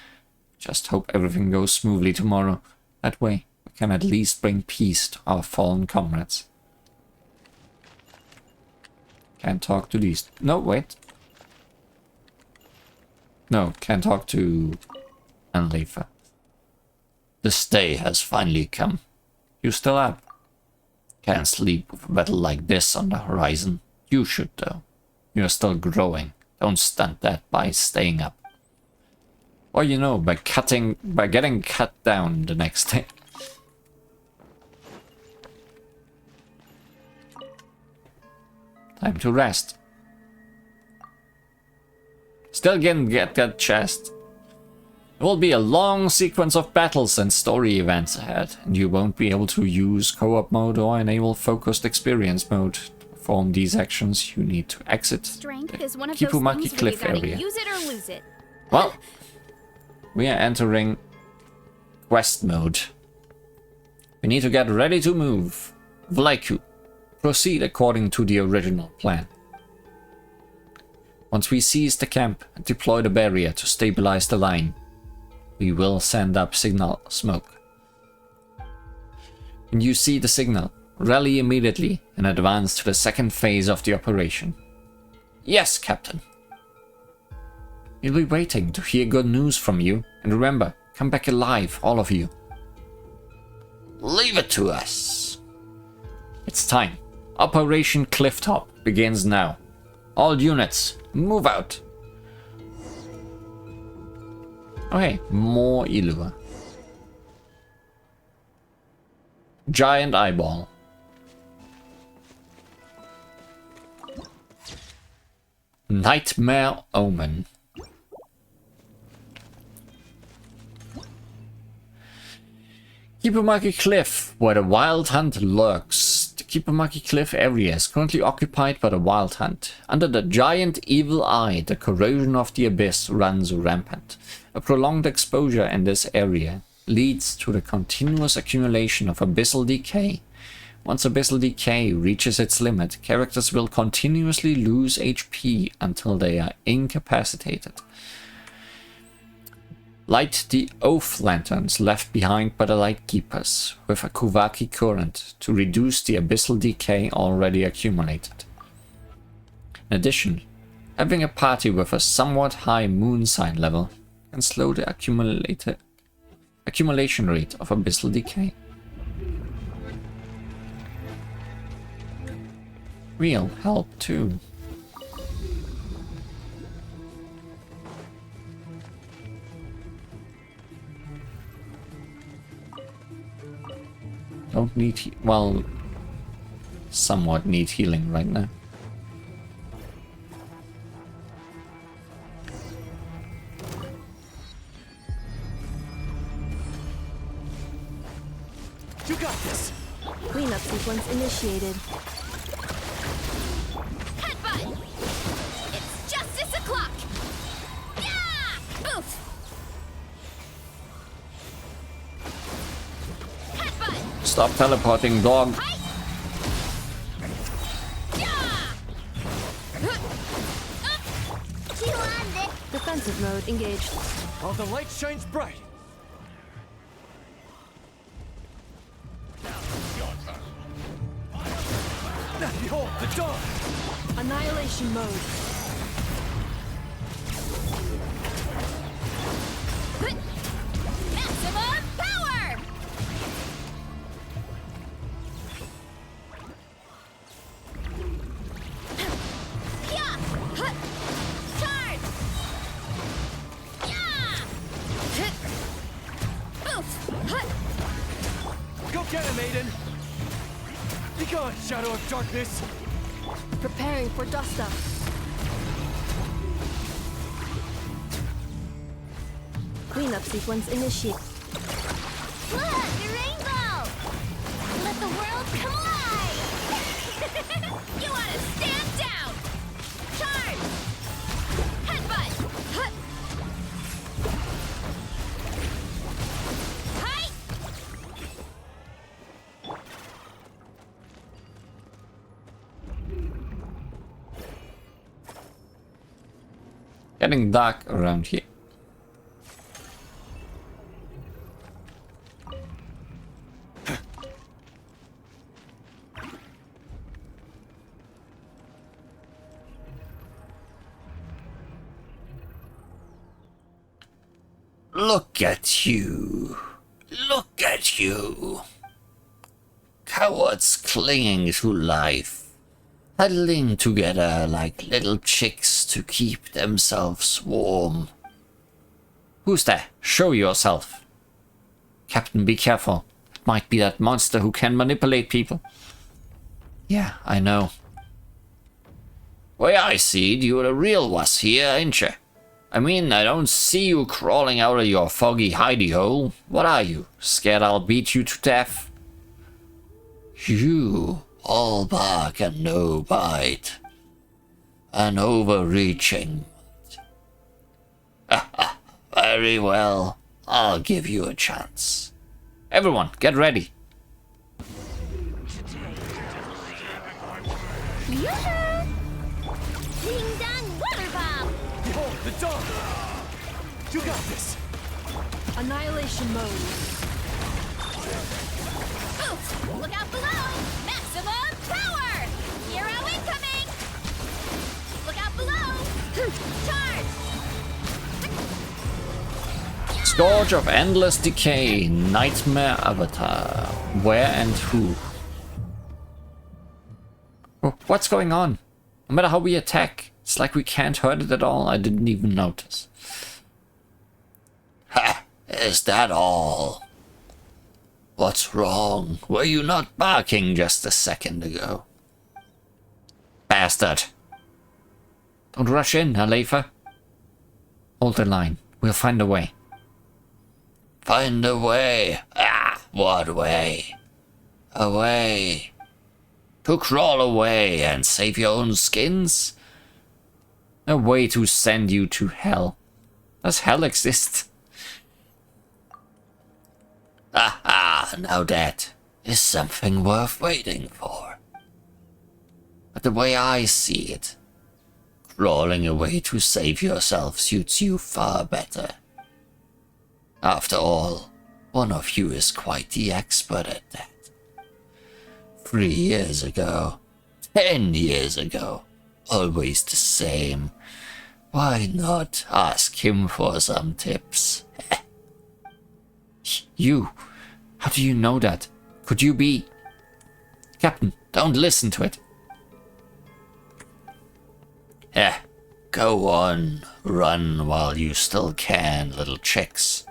Just hope everything goes smoothly tomorrow. That way, we can at least bring peace to our fallen comrades. Can't talk to these. No, wait. No, can't talk to Anlefa. This day has finally come. You still up? Can't sleep with a battle like this on the horizon. You should, though. You're still growing. Don't stunt that by staying up. Or, you know, by getting cut down the next day. Time to rest. Still can get that chest. There will be a long sequence of battles and story events ahead, and you won't be able to use co-op mode or enable focused experience mode. To perform these actions, you need to exit Strength the is one of Kipumaki those things Cliff where you gotta area. use it or lose it. Well, we are entering quest mode. We need to get ready to move. Vlaiku, proceed according to the original plan. Once we seize the camp and deploy the barrier to stabilize the line, we will send up signal smoke. When you see the signal, rally immediately and advance to the second phase of the operation. Yes, Captain. We'll be waiting to hear good news from you, and remember, come back alive, all of you. Leave it to us. It's time. Operation Clifftop begins now. All units, move out. Okay, more Illua. Giant eyeball. Nightmare omen. Kipumaki Cliff, where the Wild Hunt lurks. The Kipumaki Cliff area is currently occupied by the Wild Hunt. Under the giant evil eye, the corrosion of the abyss runs rampant. A prolonged exposure in this area leads to the continuous accumulation of abyssal decay. Once abyssal decay reaches its limit, characters will continuously lose HP until they are incapacitated. Light the oath lanterns left behind by the light keepers with a Kuvaki current to reduce the abyssal decay already accumulated. In addition, having a party with a somewhat high moon sign level can slow the accumulation rate of abyssal decay. Real help too. Don't need well, somewhat need healing right now. You got this. Cleanup sequence initiated. Headbutt! It's justice o'clock! Yeah! Boof! Headbutt! Stop teleporting, dog. Defensive mode engaged. While the light shines bright. Behold, the dawn! Annihilation mode. Maximum power! Yeah! Charge! Yeah! Boof! Go get him, Aiden! Be gone, Shadow of Darkness! Preparing for dust up. Cleanup sequence initiated. Look, the rainbow! Let the world come alive! You want to stand down! Charge! Headbutt! Huh. Hi! Getting dark around here. Look at you. Look at you. Cowards clinging to life, huddling together like little chicks to keep themselves warm. Who's there? Show yourself. Captain, be careful. It might be that monster who can manipulate people. Yeah, I know. Way I see it, you're the real wuss here, ain't you? I mean, I don't see you crawling out of your foggy hidey hole. What are you? Scared I'll beat you to death? You, all bark and no bite. An overreaching. Very well. I'll give you a chance. Everyone, get ready. Yeah! Ding dong water bomb! Behold, the dawn! You got this! Annihilation mode. Oof! Look out below! Maximum power! Hero incoming! Look out below! Charge! Scourge of Endless Decay, Nightmare Avatar. Where and who? Oh, what's going on? No matter how we attack, it's like we can't hurt it at all. I didn't even notice. Ha! Is that all? What's wrong? Were you not barking just a second ago? Bastard! Don't rush in, Alefa. Hold the line. We'll find a way. Find a way? Ah, what way? A way to crawl away and save your own skins? A way to send you to hell. Does hell exist? Aha, now that is something worth waiting for. But the way I see it, crawling away to save yourself suits you far better. After all, one of you is quite the expert at that. 3 years ago, 10 years ago, always the same. Why not ask him for some tips? You, how do you know that? Could you be... Captain, don't listen to it. Go on, run while you still can, little chicks.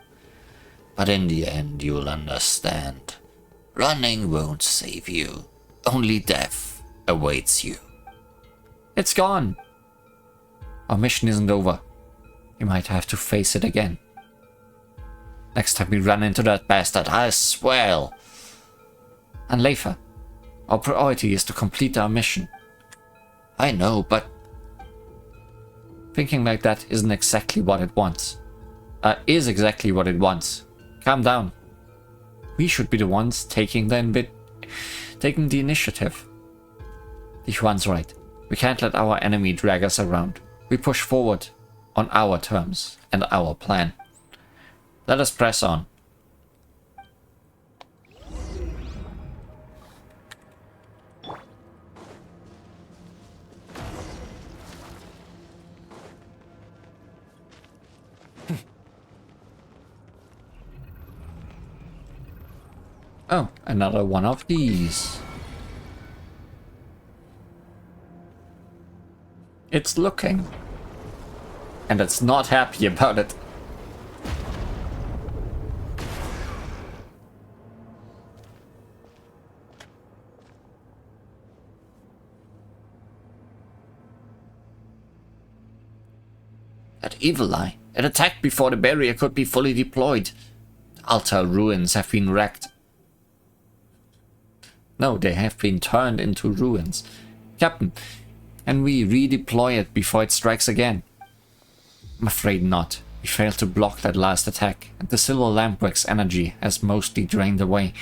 But in the end, you'll understand. Running won't save you. Only death awaits you. It's gone. Our mission isn't over. We might have to face it again. Next time we run into that bastard, I swear. And Leifa, our priority is to complete our mission. I know, but... thinking like that isn't exactly what it wants. Is exactly what it wants. Calm down. We should be the ones taking the initiative. Yuan's right. We can't let our enemy drag us around. We push forward on our terms and our plan. Let us press on. Oh, another one of these. It's looking. And it's not happy about it. That evil eye. It attacked before the barrier could be fully deployed. The altar ruins have been wrecked. No, they have been turned into ruins. Captain, can we redeploy it before it strikes again? I'm afraid not. We failed to block that last attack, and the silver lampwick's energy has mostly drained away.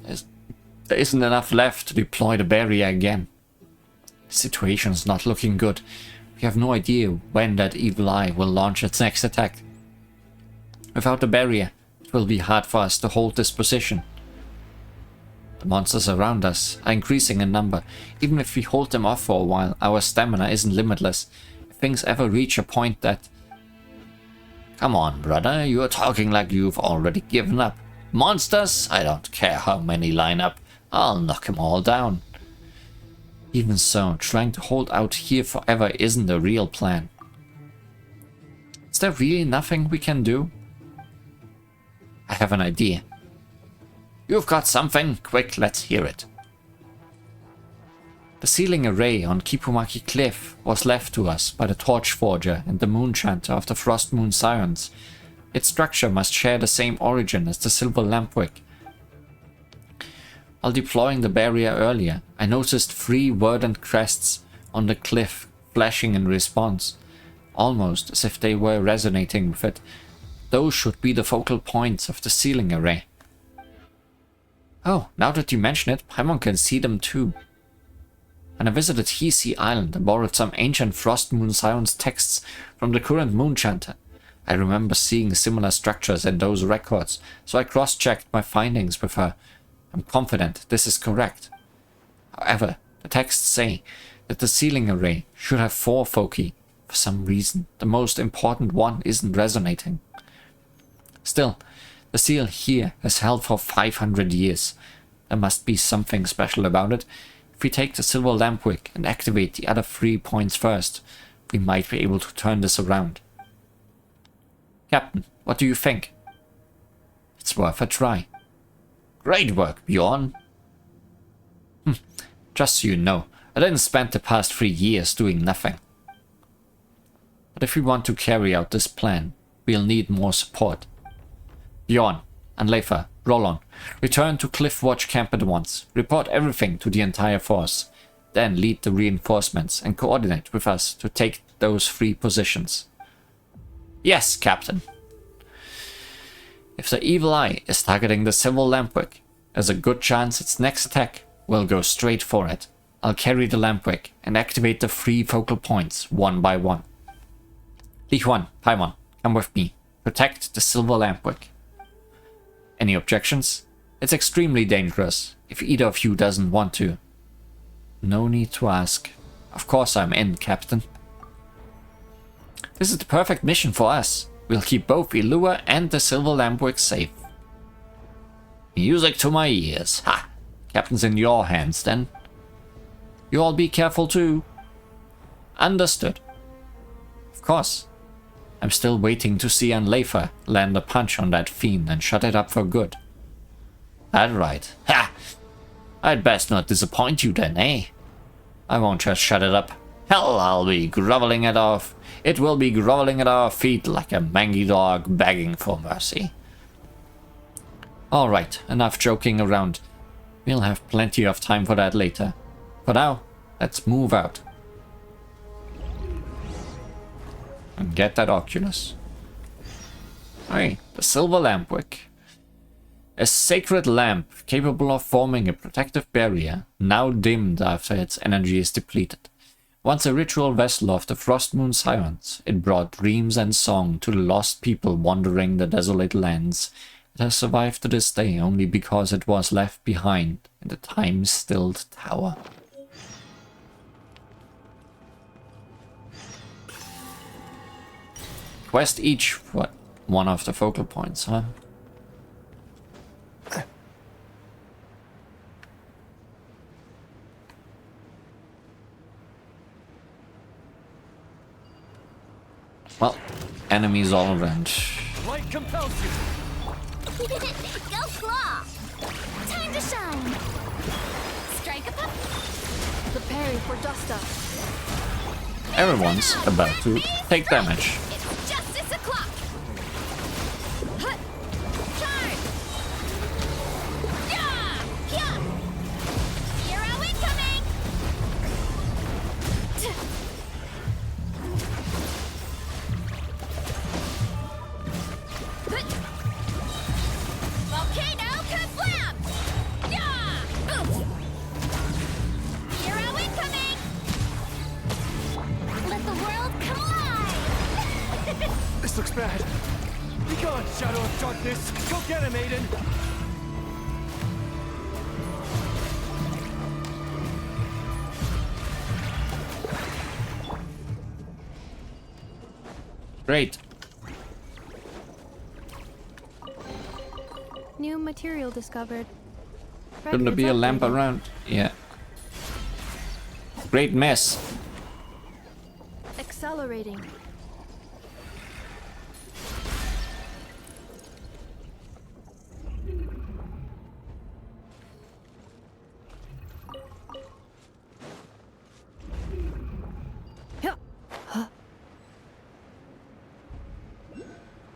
There isn't enough left to deploy the barrier again. The situation's not looking good. We have no idea when that evil eye will launch its next attack. Without the barrier, it will be hard for us to hold this position. The monsters around us are increasing in number. Even if we hold them off for a while, our stamina isn't limitless. If things ever reach a point that... Come on, brother, you're talking like you've already given up. Monsters? I don't care how many line up. I'll knock them all down. Even so, trying to hold out here forever isn't the real plan. Is there really nothing we can do? I have an idea. You've got something? Quick, let's hear it. The sealing array on Kipumaki Cliff was left to us by the Torch Forger and the Moon Chanter of the Frost Moon Sirens. Its structure must share the same origin as the Silver Lampwick. While deploying the barrier earlier, I noticed 3 verdant crests on the cliff flashing in response, almost as if they were resonating with it. Those should be the focal points of the sealing array. Oh, now that you mention it, Paimon can see them too. When I visited Hisi Island and borrowed some ancient Frost Moon Sirens texts from the current Moon Chanter, I remember seeing similar structures in those records, so I cross-checked my findings with her. I'm confident this is correct. However, the texts say that the sealing array should have 4 foci. For some reason, the most important one isn't resonating. Still, the seal here has held for 500 years. There must be something special about it. If we take the Silver Lampwick and activate the other 3 points first, we might be able to turn this around. Captain, what do you think? It's worth a try. Great work, Bjorn. Just so you know, I didn't spend the past 3 years doing nothing. But if we want to carry out this plan, we'll need more support. Bjorn and Leifa, roll on. Return to Cliff Watch Camp at once. Report everything to the entire force. Then lead the reinforcements and coordinate with us to take those 3 positions. Yes, Captain. If the Evil Eye is targeting the Silver Lampwick, there's a good chance its next attack will go straight for it. I'll carry the Lampwick and activate the 3 focal points one by one. Li Huan, Paimon, come with me. Protect the Silver Lampwick. Any objections? It's extremely dangerous, if either of you doesn't want to. No need to ask. Of course I'm in, Captain. This is the perfect mission for us. We'll keep both Ilua and the Silver Lampwick safe. Music to my ears. Ha! Captain's in your hands, then. You all be careful too. Understood. Of course. I'm still waiting to see Leifa land a punch on that fiend and shut it up for good. That's right. Ha! I'd best not disappoint you then, eh? I won't just shut it up. Hell, I'll be groveling at our... It will be groveling at our feet like a mangy dog begging for mercy. Alright, enough joking around. We'll have plenty of time for that later. For now, let's move out. And get that Oculus. Hey, the Silver Lampwick. A sacred lamp capable of forming a protective barrier, now dimmed after its energy is depleted. Once a ritual vessel of the Frost Moon Sirens, it brought dreams and song to the lost people wandering the desolate lands. It has survived to this day only because it was left behind in the time-stilled tower. Quest each, what? One of the focal points, huh? Well, enemies all around. Light compels you. Go claw! Time to shine! Strike a pop! Preparing for dust up. Everyone's about to take damage. It's justice o'clock! Hut! Charge! Yeah! Yeah! Hero incoming! Volcano Kaflam! Yeah! Hero incoming! Let the world come alive! This looks bad. Be gone, Shadow of Darkness. Go get him, Aiden. Great. New material discovered. Shouldn't there be a lamp around? Yeah. Great mess. Accelerating.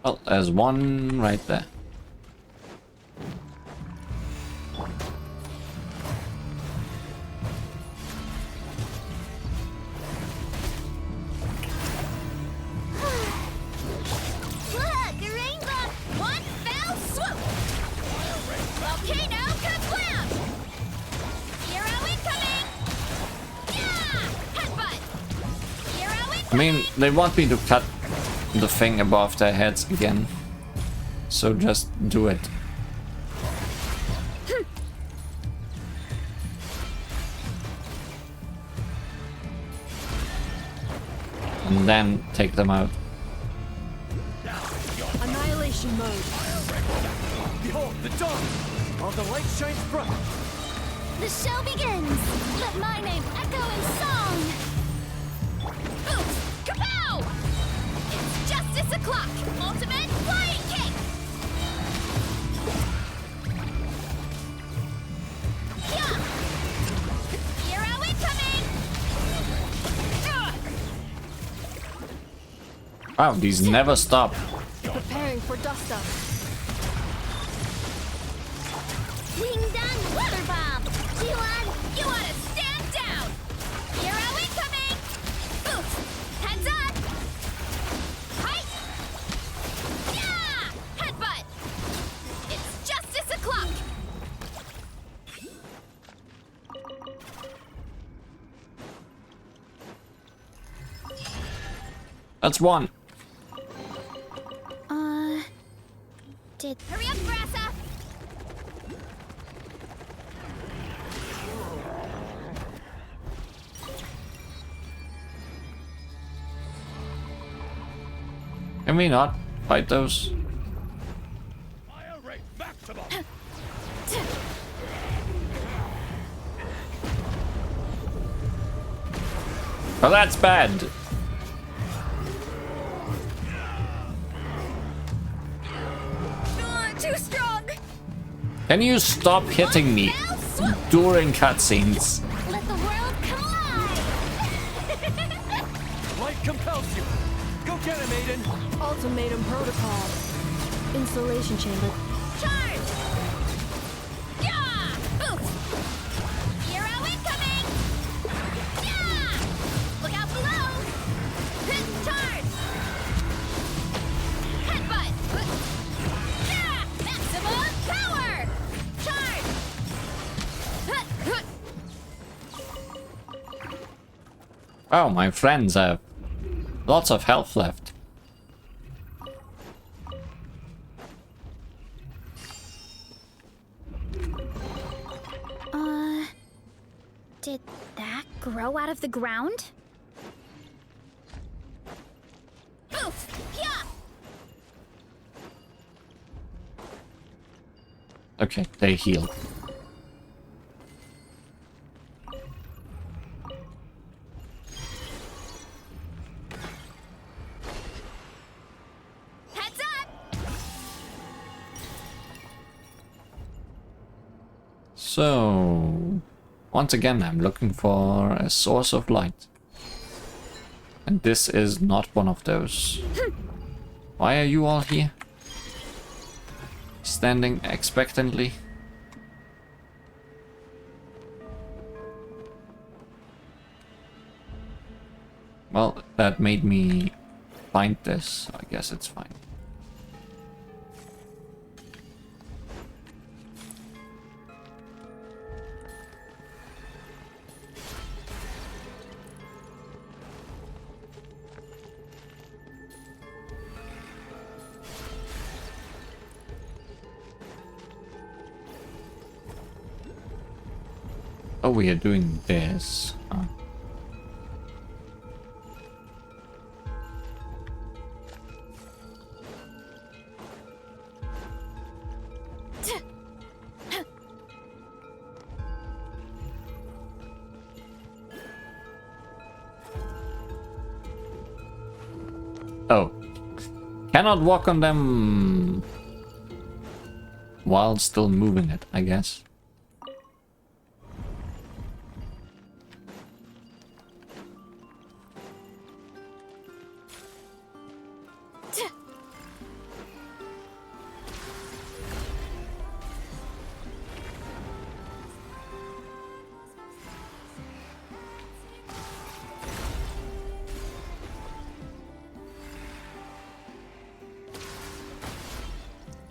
Well, there's one right there. Look, a rainbow! One fell swoop! Volcano kablam! Hero incoming! Yeah! Headbutt! Hero I incoming! mean, they want me to cut the thing above their heads again. So just do it. And then take them out. Annihilation mode. Behold, the dawn! All the light shines bright! The show begins! Let my name echo in song! Oops! Kapow! It's Justice O'Clock! Ultimate Flying Kick! Yeah! Hero incoming! Wow, these never stop. Preparing for dust up. Wing done water bomb! You wanna stand down! Hero incoming! Oops! Heads up! Height! Yeah! Headbutt! It's Justice O'Clock! That's one. Hurry up, Brassa! Can we not fight those? Fire rate maximum! Well, that's bad. Too strong! Can you stop hitting me during cutscenes? Let the world collide! Light compels you! Go get him, Aiden! Ultimatum protocol. Installation chamber. Charge! Yeah! Oof! Hero incoming! Yeah! Look out below! Charge! Headbutt! Yeah! Maximum power! Charge! Oh, my friends have lots of health left. Did that grow out of the ground? Oof! Yeah! Okay, they heal. Heads up! So, once again, I'm looking for a source of light. And this is not one of those. Why are you all here? Standing expectantly. Well, that made me find this. I guess it's fine. Oh, we are doing this. Huh. Oh. Cannot walk on them while still moving it, I guess.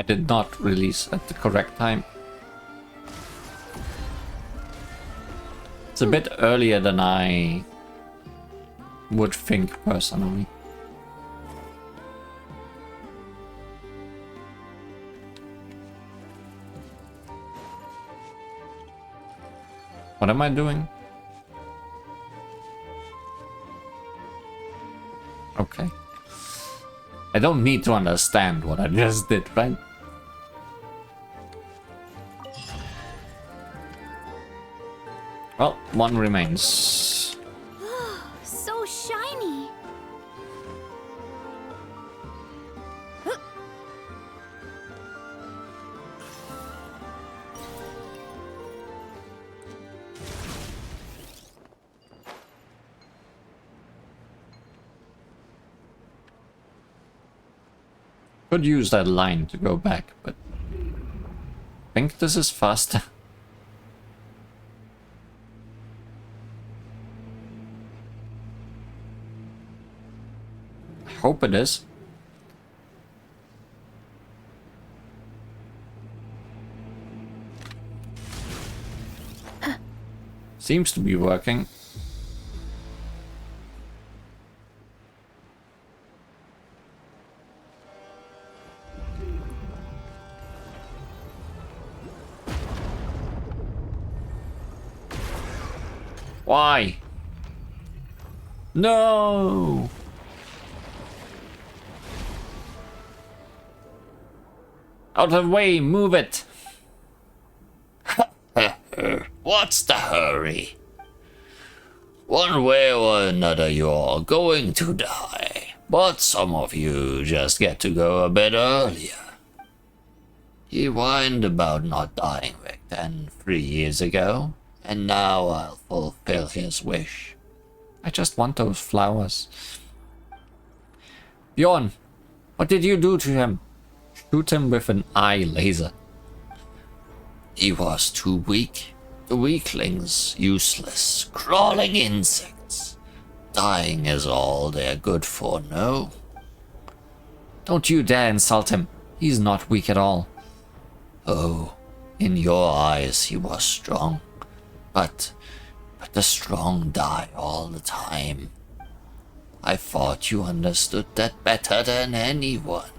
did not release at the correct time. It's a bit earlier than I would think personally. What am I doing? Okay. I don't need to understand what I just did, right? Well, one remains. So shiny. Could use that line to go back, but I think this is faster. I hope it is. Seems to be working. Why? No! Out of the way, move it! What's the hurry? One way or another you're all going to die, but some of you just get to go a bit earlier. He whined about not dying back then 3 years ago, and now I'll fulfill his wish. I just want those flowers. Bjorn, what did you do to him? Shoot him with an eye laser. He was too weak. The weaklings, useless, crawling insects. Dying is all they're good for, no? Don't you dare insult him. He's not weak at all. Oh, in your eyes he was strong. But the strong die all the time. I thought you understood that better than anyone.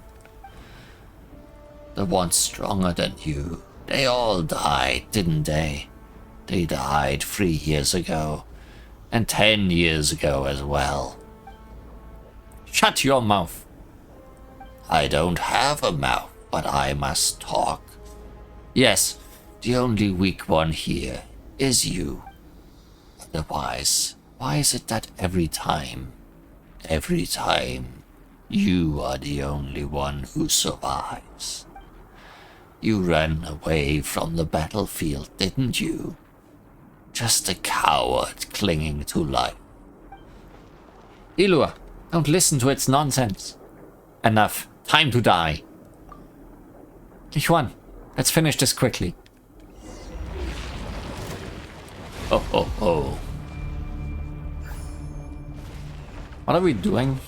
The ones stronger than you, they all died, didn't they? They died 3 years ago, and 10 years ago as well. Shut your mouth. I don't have a mouth, but I must talk. Yes. The only weak one here is you. Otherwise, why is it that every time, you are the only one who survives? You ran away from the battlefield, didn't you? Just a coward clinging to life. Ilua, don't listen to its nonsense. Enough. Time to die. Lichuan, let's finish this quickly. Oh, oh, oh. What are we doing?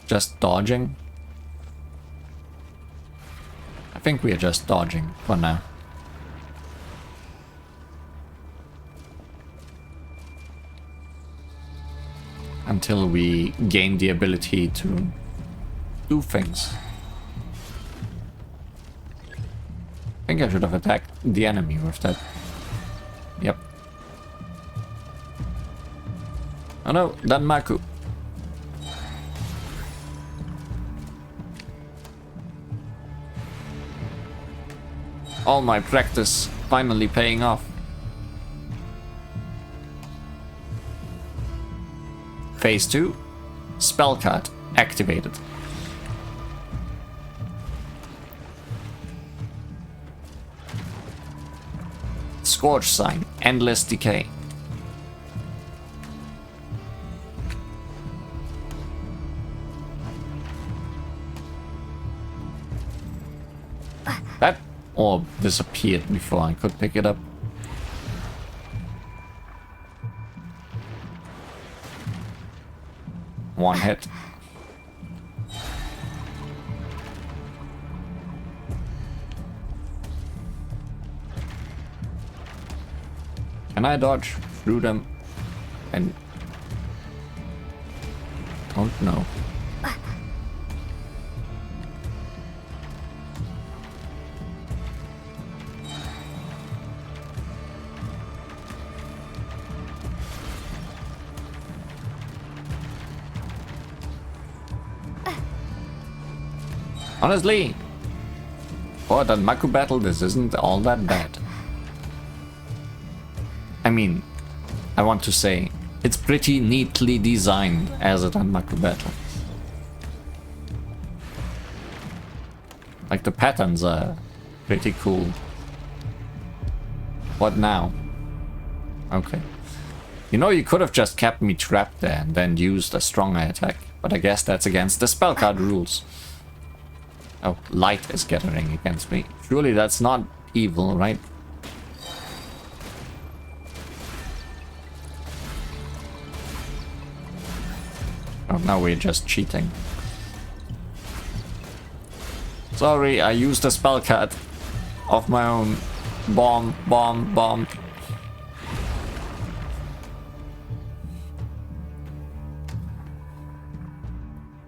Just dodging? I think we are just dodging for now. Until we gain the ability to do things. I think I should have attacked the enemy with that. Yep. Oh no, Danmaku. All my practice finally paying off. Phase 2. Spell card activated. Scourge sign. Endless decay. That orb disappeared before I could pick it up. One hit. Can I dodge through them? And don't know. Honestly, for that Maku battle, this isn't all that bad. I mean, I want to say, it's pretty neatly designed as a Danmaku battle. Like the patterns are pretty cool. What now? Okay. You know, you could have just kept me trapped there and then used a stronger attack. But I guess that's against the spell card rules. Oh, light is gathering against me. Surely that's not evil, right? Oh, now we're just cheating. Sorry, I used a spell card of my own. Bomb, bomb, bomb.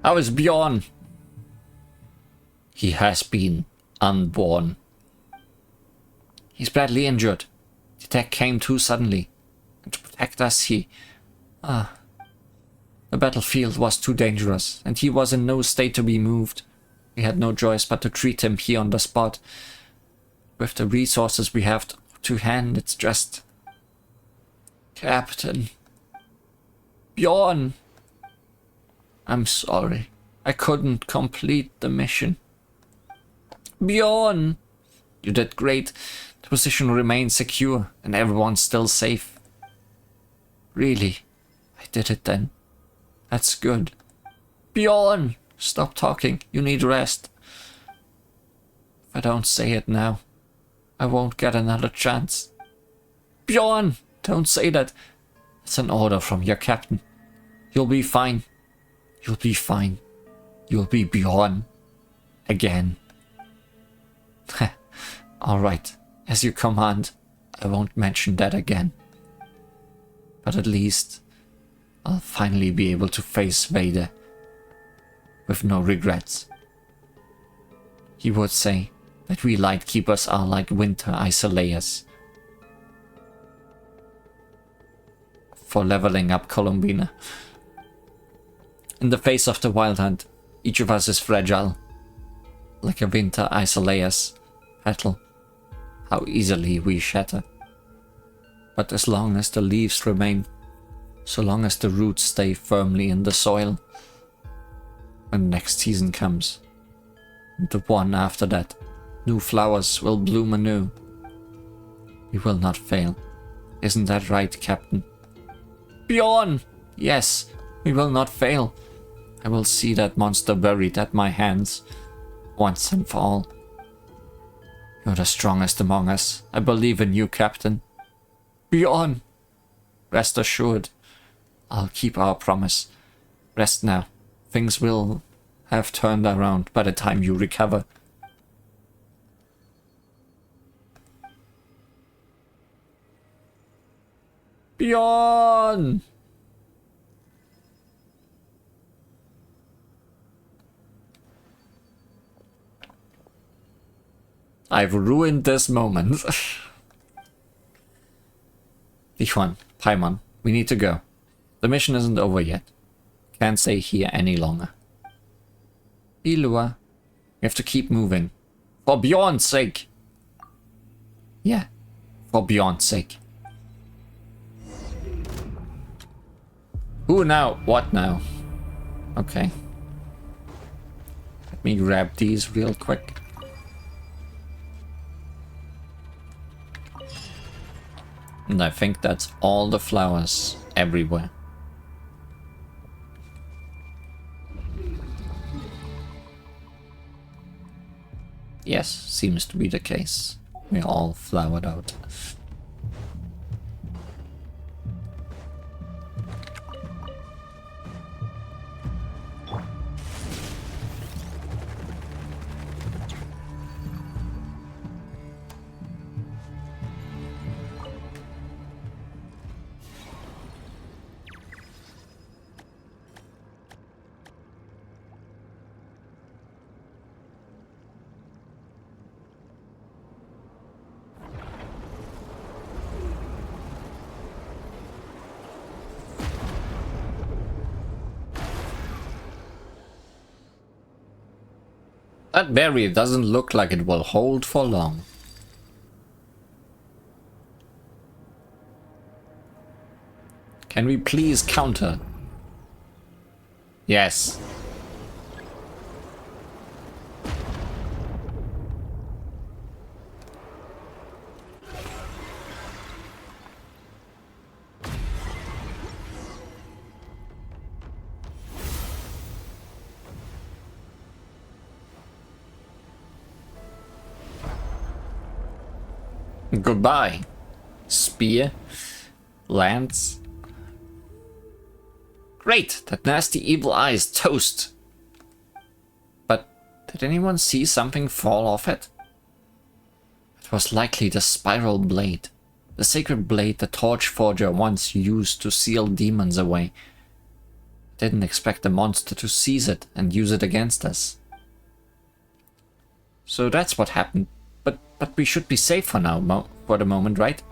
How is Bjorn? He has been unborn. He's badly injured. The attack came too suddenly. And to protect us, the battlefield was too dangerous, and he was in no state to be moved. We had no choice but to treat him here on the spot. With the resources we have to hand, it's just... Captain. Bjorn. I'm sorry. I couldn't complete the mission. Bjorn! You did great. The position remains secure, and everyone's still safe. Really? I did it then. That's good. Bjorn! Stop talking. You need rest. If I don't say it now, I won't get another chance. Bjorn! Don't say that. It's an order from your captain. You'll be fine. You'll be fine. You'll be Bjorn. Again. Alright. As you command, I won't mention that again. But at least I'll finally be able to face Vader with no regrets. He would say that we Lightkeepers are like winter isolayers for leveling up Columbina. In the face of the Wild Hunt, each of us is fragile, like a winter isolayer's petal. How easily we shatter. But as long as the leaves remain, so long as the roots stay firmly in the soil, when next season comes, and the one after that, new flowers will bloom anew. We will not fail. Isn't that right, Captain? Bjorn! Yes, we will not fail. I will see that monster buried at my hands, once and for all. You're the strongest among us. I believe in you, Captain. Bjorn! Rest assured, I'll keep our promise. Rest now. Things will have turned around by the time you recover. Bjorn! I've ruined this moment. Dichuan, Paimon, we need to go. The mission isn't over yet. Can't stay here any longer. Ilua, we have to keep moving. For Bjorn's sake. Yeah, for Bjorn's sake. Who now? What now? Okay. Let me grab these real quick. And I think that's all the flowers everywhere. Yes, seems to be the case. We're all flowered out. That berry doesn't look like it will hold for long. Can we please counter? Yes. Goodbye. Spear. Lance. Great! That nasty evil eye is toast. But did anyone see something fall off it? It was likely the spiral blade. The sacred blade the Torchforger once used to seal demons away. Didn't expect the monster to seize it and use it against us. So that's what happened. But we should be safe for now, for the moment, right?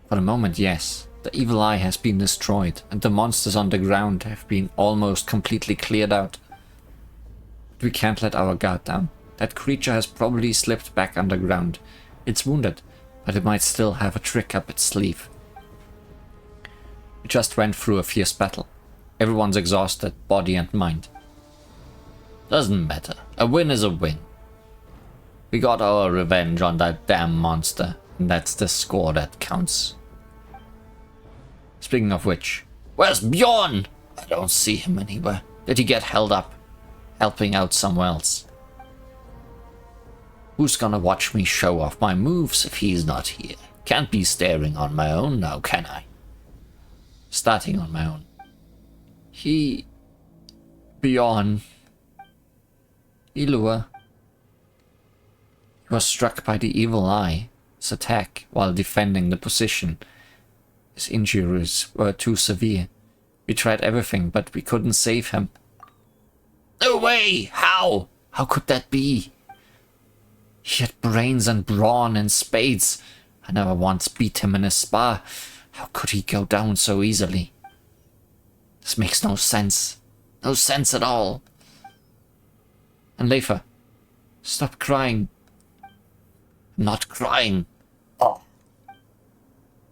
For the moment, yes. The evil eye has been destroyed, and the monsters on the ground have been almost completely cleared out. But we can't let our guard down. That creature has probably slipped back underground. It's wounded, but it might still have a trick up its sleeve. We just went through a fierce battle. Everyone's exhausted, body and mind. Doesn't matter. A win is a win. We got our revenge on that damn monster, and that's the score that counts. Speaking of which, where's Bjorn? I don't see him anywhere. Did he get held up? Helping out somewhere else? Who's gonna watch me show off my moves if he's not here? Can't be staring on my own now, can I? Starting on my own. Bjorn. Ilua. He was struck by the evil eye. His attack while defending the position. His injuries were too severe. We tried everything, but we couldn't save him. No way! How? How could that be? He had brains and brawn and spades. I never once beat him in a spa. How could he go down so easily? This makes no sense. No sense at all. And Leifa, stop crying. I'm not crying. Oh.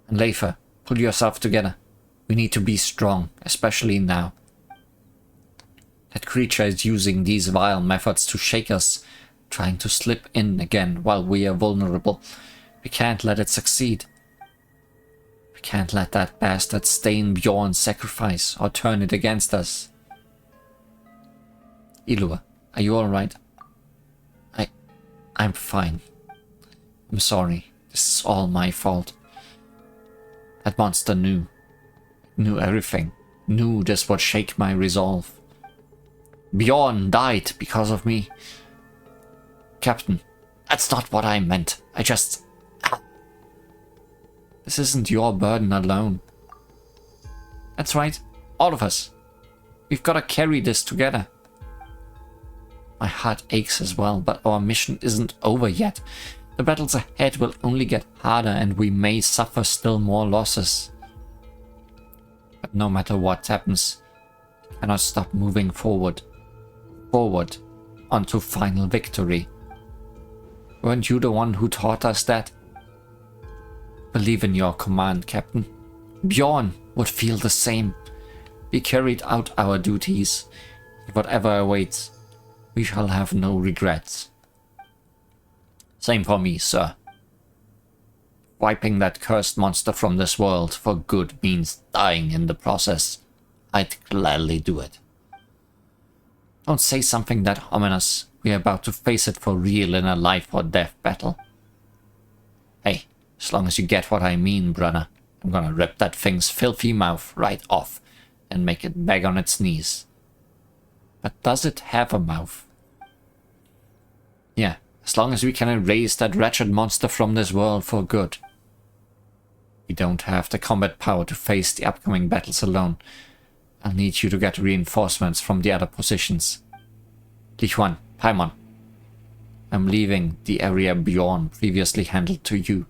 And Leifa, pull yourself together. We need to be strong, especially now. That creature is using these vile methods to shake us, trying to slip in again while we are vulnerable. We can't let it succeed. We can't let that bastard stain Bjorn's sacrifice or turn it against us. Ilua, are you alright? I'm fine. I'm sorry. This is all my fault. That monster knew everything. Knew this would shake my resolve. Bjorn died because of me. Captain, that's not what I meant. I just... This isn't your burden alone. That's right. All of us. We've got to carry this together. My heart aches as well, but our mission isn't over yet. The battles ahead will only get harder and we may suffer still more losses. But no matter what happens, we cannot stop moving forward. Forward, onto final victory. Weren't you the one who taught us that? Believe in your command, Captain. Bjorn would feel the same. We carried out our duties. Whatever awaits, we shall have no regrets. Same for me, sir. Wiping that cursed monster from this world for good means dying in the process. I'd gladly do it. Don't say something that ominous. We're about to face it for real in a life or death battle. Hey, as long as you get what I mean, brother, I'm gonna rip that thing's filthy mouth right off and make it beg on its knees. But does it have a mouth? Yeah, as long as we can erase that wretched monster from this world for good. We don't have the combat power to face the upcoming battles alone. I'll need you to get reinforcements from the other positions. Lichuan, Paimon. I'm leaving the area Bjorn previously handled to you.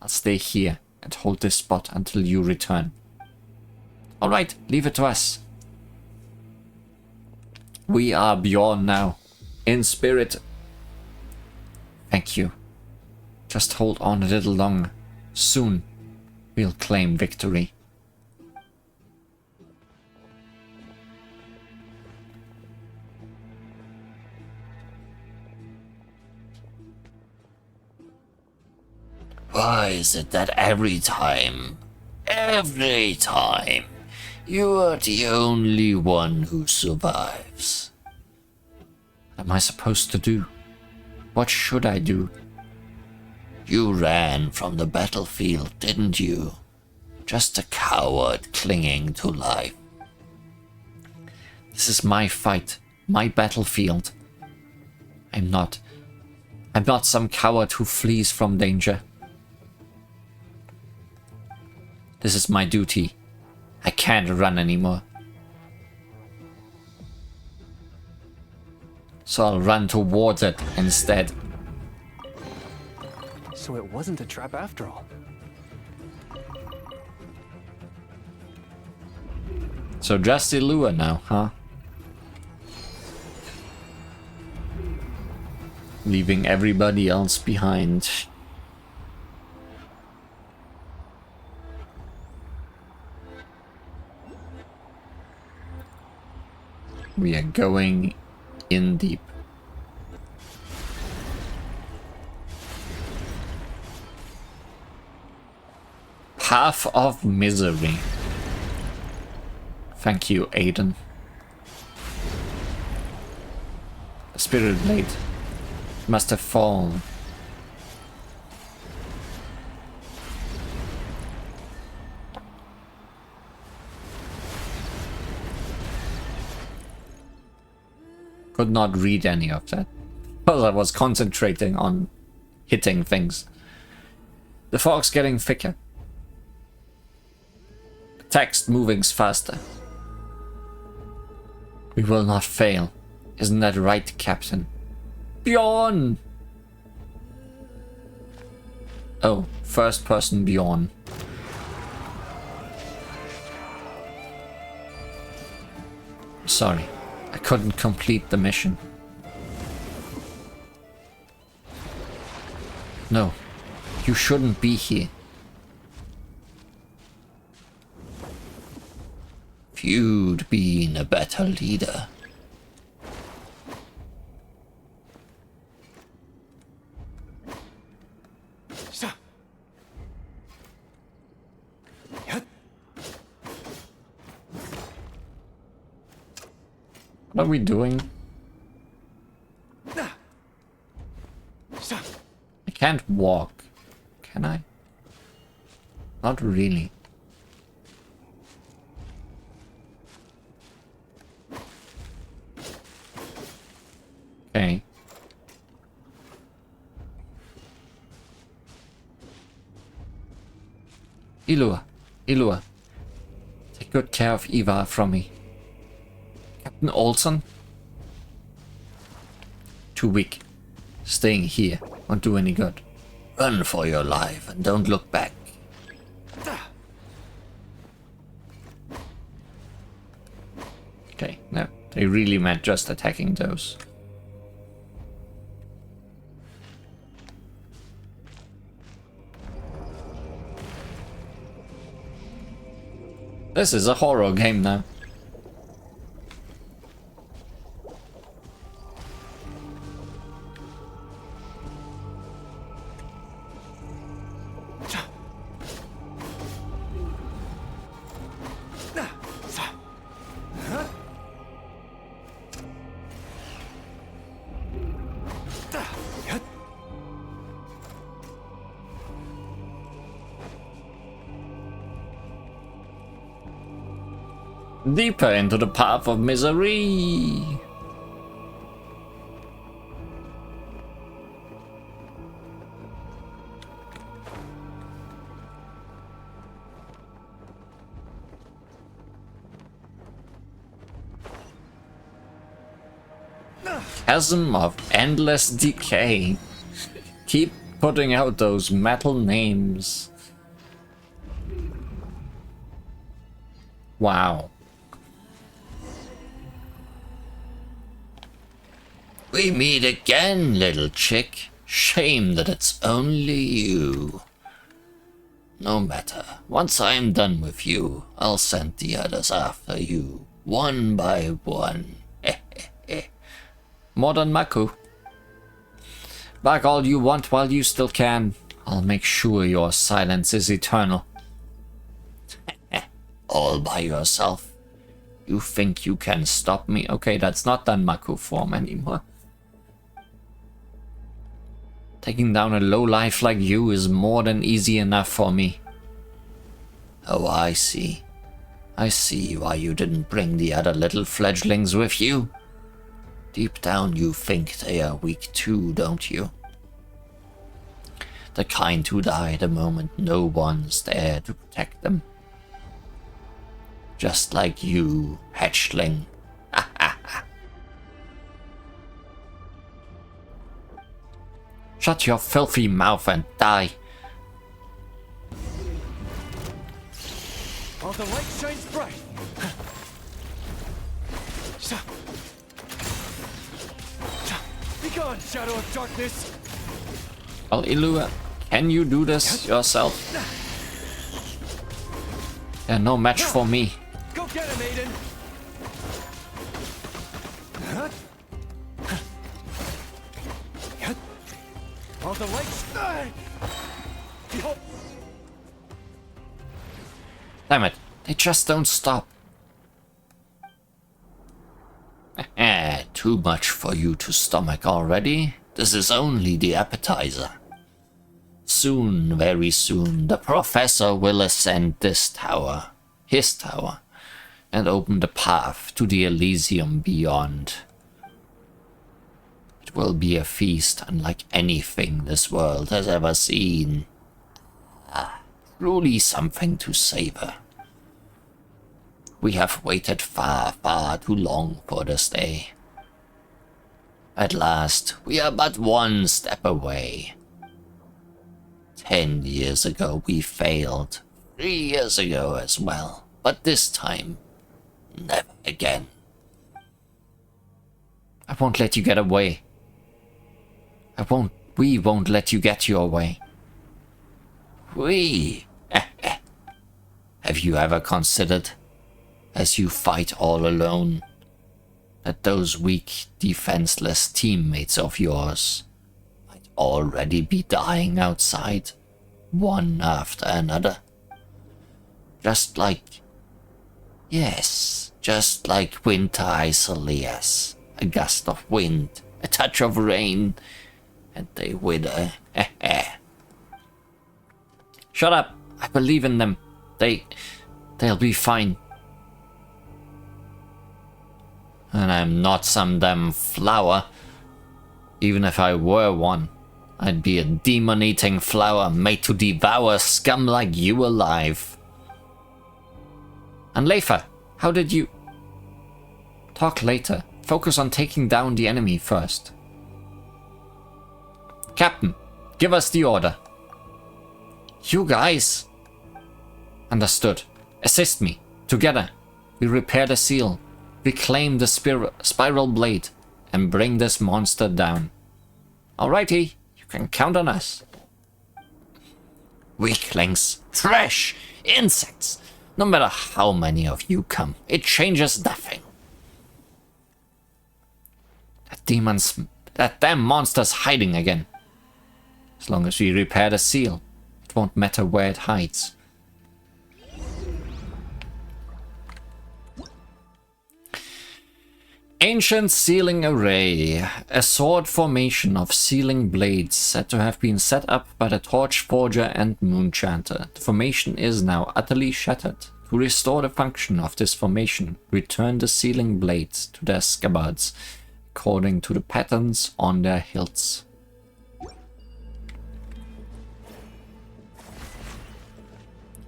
I'll stay here and hold this spot until you return. Alright, leave it to us. We are Bjorn now. In spirit. Thank you. Just hold on a little longer. Soon, we'll claim victory. Why is it that every time, you are the only one who survives? What am I supposed to do? What should I do? You ran from the battlefield, didn't you? Just a coward clinging to life. This is my fight, my battlefield. I'm not some coward who flees from danger. This is my duty. I can't run anymore. So I'll run towards it instead. So it wasn't a trap after all. So just the lure now, huh? Leaving everybody else behind. We are going in deep. Path of Misery. Thank you, Aiden. A spirit blade must have fallen. Could not read any of that. Well, I was concentrating on hitting things. The fog's getting thicker. The text moving faster. We will not fail. Isn't that right, Captain? Bjorn! Oh, first person Bjorn. Sorry, I couldn't complete the mission. No, you shouldn't be here. If you'd been a better leader. What are we doing? I can't walk. Can I? Not really. Okay. Ilua. Take good care of Eva from me. Captain Olson? Too weak. Staying here won't do any good. Run for your life and don't look back. Okay, no. They really meant just attacking those. This is a horror game now. Deeper into the path of misery. Chasm of endless decay. Keep putting out those metal names. Wow. We meet again, little chick. Shame that it's only you. No matter. Once I'm done with you, I'll send the others after you, one by one. Modern Maku. Back all you want while you still can. I'll make sure your silence is eternal. All by yourself. You think you can stop me? Okay, that's not Danmaku form anymore. Taking down a lowlife like you is more than easy enough for me. Oh, I see. I see why you didn't bring the other little fledglings with you. Deep down you think they are weak too, don't you? The kind who die the moment no one's there to protect them. Just like you, hatchling. Shut your filthy mouth and die. All the light shines bright. Be gone, shadow of darkness. Well, Illua, can you do this yourself? Yeah, no match for me. Go get him, Aiden. All the lights. Damn it, they just don't stop. Too much for you to stomach already. This is only the appetizer. Soon, very soon, the professor will ascend this tower, his tower, and open the path to the Elysium beyond. It will be a feast unlike anything this world has ever seen. Truly something to savor. We have waited far, far too long for this day. At last, we are but one step away. 10 years ago we failed, 3 years ago as well, but this time, never again. I won't let you get away. We won't let you get your way. We? Have you ever considered, as you fight all alone, that those weak, defenseless teammates of yours might already be dying outside, one after another? Just like... Yes, just like winter isolias. A gust of wind, a touch of rain, and they wither. Shut up! I believe in them. They'll be fine. And I'm not some damn flower. Even if I were one, I'd be a demon-eating flower made to devour scum like you alive. And Leifa, how did you... Talk later. Focus on taking down the enemy first. Captain, give us the order. You guys... Understood. Assist me. Together, we repair the seal, reclaim the spiral blade, and bring this monster down. Alrighty, you can count on us. Weaklings, trash, insects. No matter how many of you come, it changes nothing. That damn monster's hiding again. As long as we repair the seal, it won't matter where it hides. Ancient sealing array. A sword formation of sealing blades said to have been set up by the Torch Forger and Moonchanter. The formation is now utterly shattered. To restore the function of this formation, return the sealing blades to their scabbards, according to the patterns on their hilts.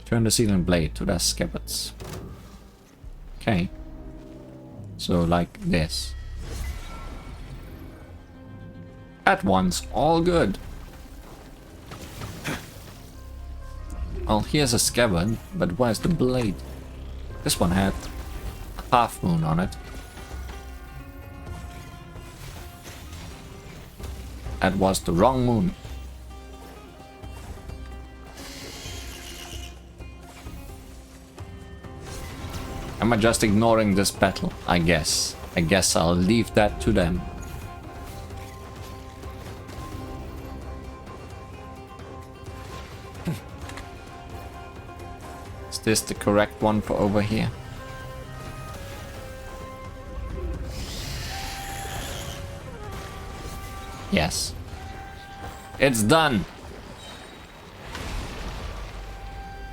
Turn the sealing blade to their scabbards. Okay. So like this. At once, all good. Well, here's a scabbard, but where's the blade? This one had a half moon on it. That was the wrong moon. Am I just ignoring this battle? I guess. I guess I'll leave that to them. Is this the correct one for over here? Yes. It's done.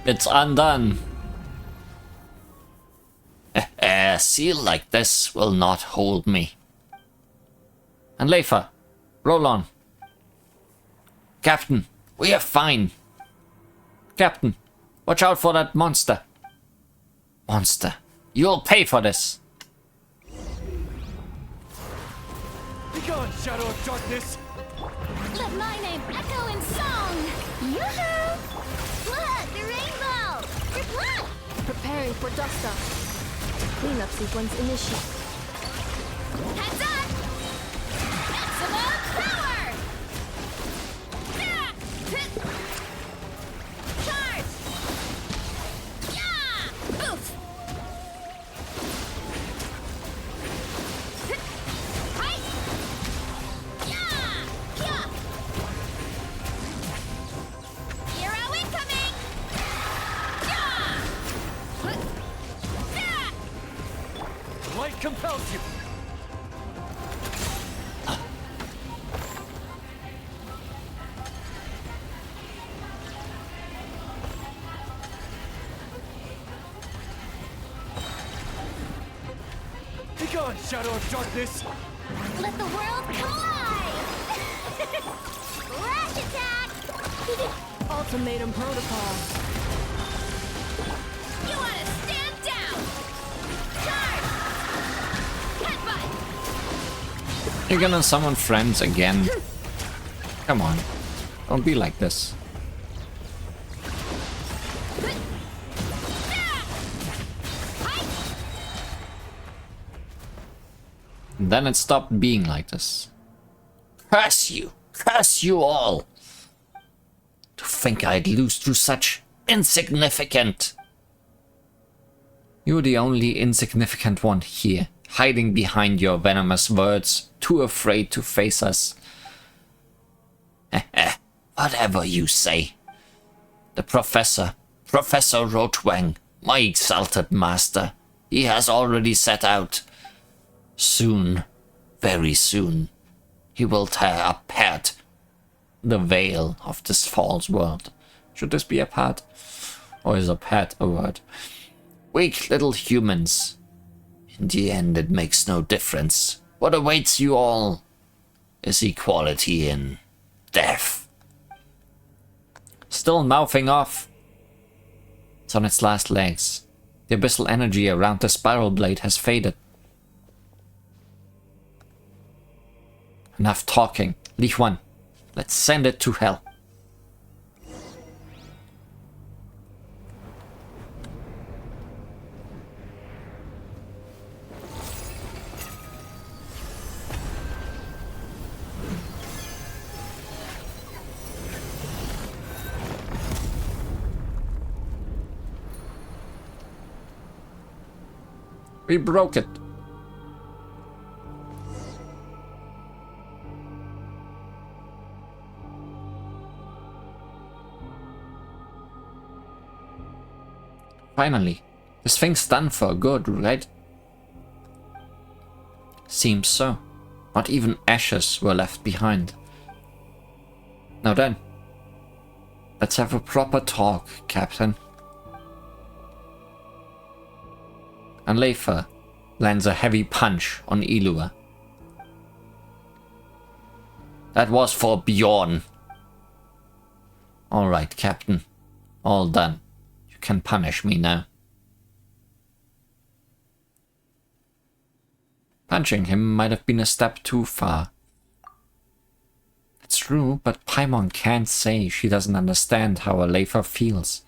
It's undone. A seal like this will not hold me. And Leifa, roll on. Captain, we are fine. Captain, watch out for that monster. Monster. You'll pay for this. Be gone, shadow of darkness! Let my name echo in song! Yoo-hoo! Look, the rainbow! Reply! Preparing for dust up. Cleanup sequence initiate. Heads up! Maximum power! Charge! Yeah! Boof! Hi! Yeah! Yeah! Hero incoming! Yeah! Light compels you! Be gone, shadow of darkness! Let the world come alive! Flash attack! Ultimatum protocol. You wanna stand down! Charge! Headbutt! You're gonna summon friends again. Come on. Don't be like this. And then it stopped being like this. Curse you! Curse you all! To think I'd lose to such insignificant... You're the only insignificant one here, hiding behind your venomous words, too afraid to face us. Whatever you say. The Professor Rotwang, my exalted master, he has already set out. Soon, very soon, he will tear apart The veil of this false world. Should this be a part? Or is a pet a word? Weak little humans. In the end, it makes no difference. What awaits you all is equality in death. Still mouthing off. It's on its last legs. The abyssal energy around the spiral blade has faded. Enough talking. Li Huan, let's send it to hell. We broke it. Finally, this thing's done for good, right? Seems so. Not even ashes were left behind. Now then, let's have a proper talk, Captain. And Leifa lands a heavy punch on Ilua. That was for Bjorn. All right, Captain. All done. You can punish me now. Punching him might have been a step too far. It's true, but Paimon can't say she doesn't understand how a Leifa feels.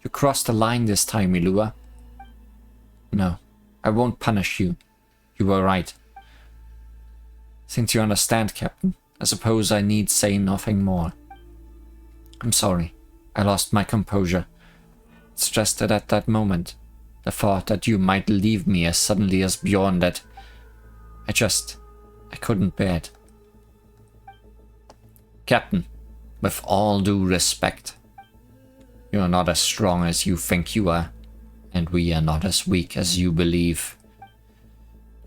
You crossed the line this time, Ilua. No, I won't punish you. You were right. Since you understand, Captain, I suppose I need say nothing more. I'm sorry. I lost my composure. It's just that at that moment, the thought that you might leave me as suddenly as Bjorn that I couldn't bear it. Captain, with all due respect, you are not as strong as you think you are, and we are not as weak as you believe.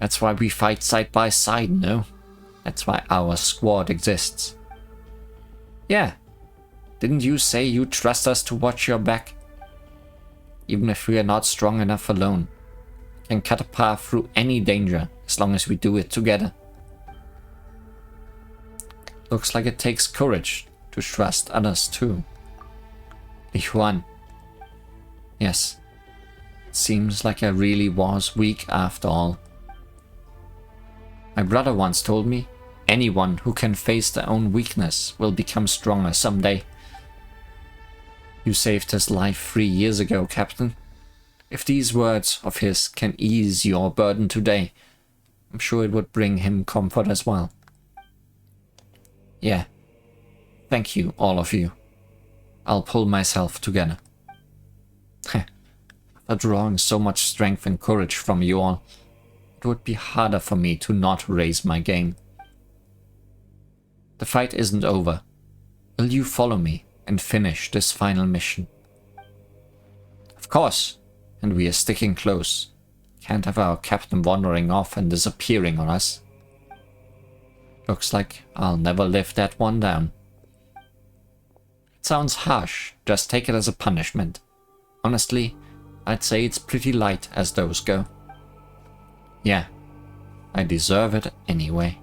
That's why we fight side by side, no? That's why our squad exists. Yeah, didn't you say you trust us to watch your back? Even if we are not strong enough alone, we can cut a path through any danger as long as we do it together. Looks like it takes courage to trust others too. Li Huan. Yes, it seems like I really was weak after all. My brother once told me, anyone who can face their own weakness will become stronger someday. You saved his life 3 years ago, Captain. If these words of his can ease your burden today, I'm sure it would bring him comfort as well. Yeah. Thank you, all of you. I'll pull myself together. After drawing so much strength and courage from you all, it would be harder for me to not raise my game. The fight isn't over. Will you follow me and finish this final mission? Of course, and we are sticking close. Can't have our captain wandering off and disappearing on us. Looks like I'll never live that one down. It sounds harsh, just take it as a punishment. Honestly, I'd say it's pretty light as those go. Yeah, I deserve it anyway.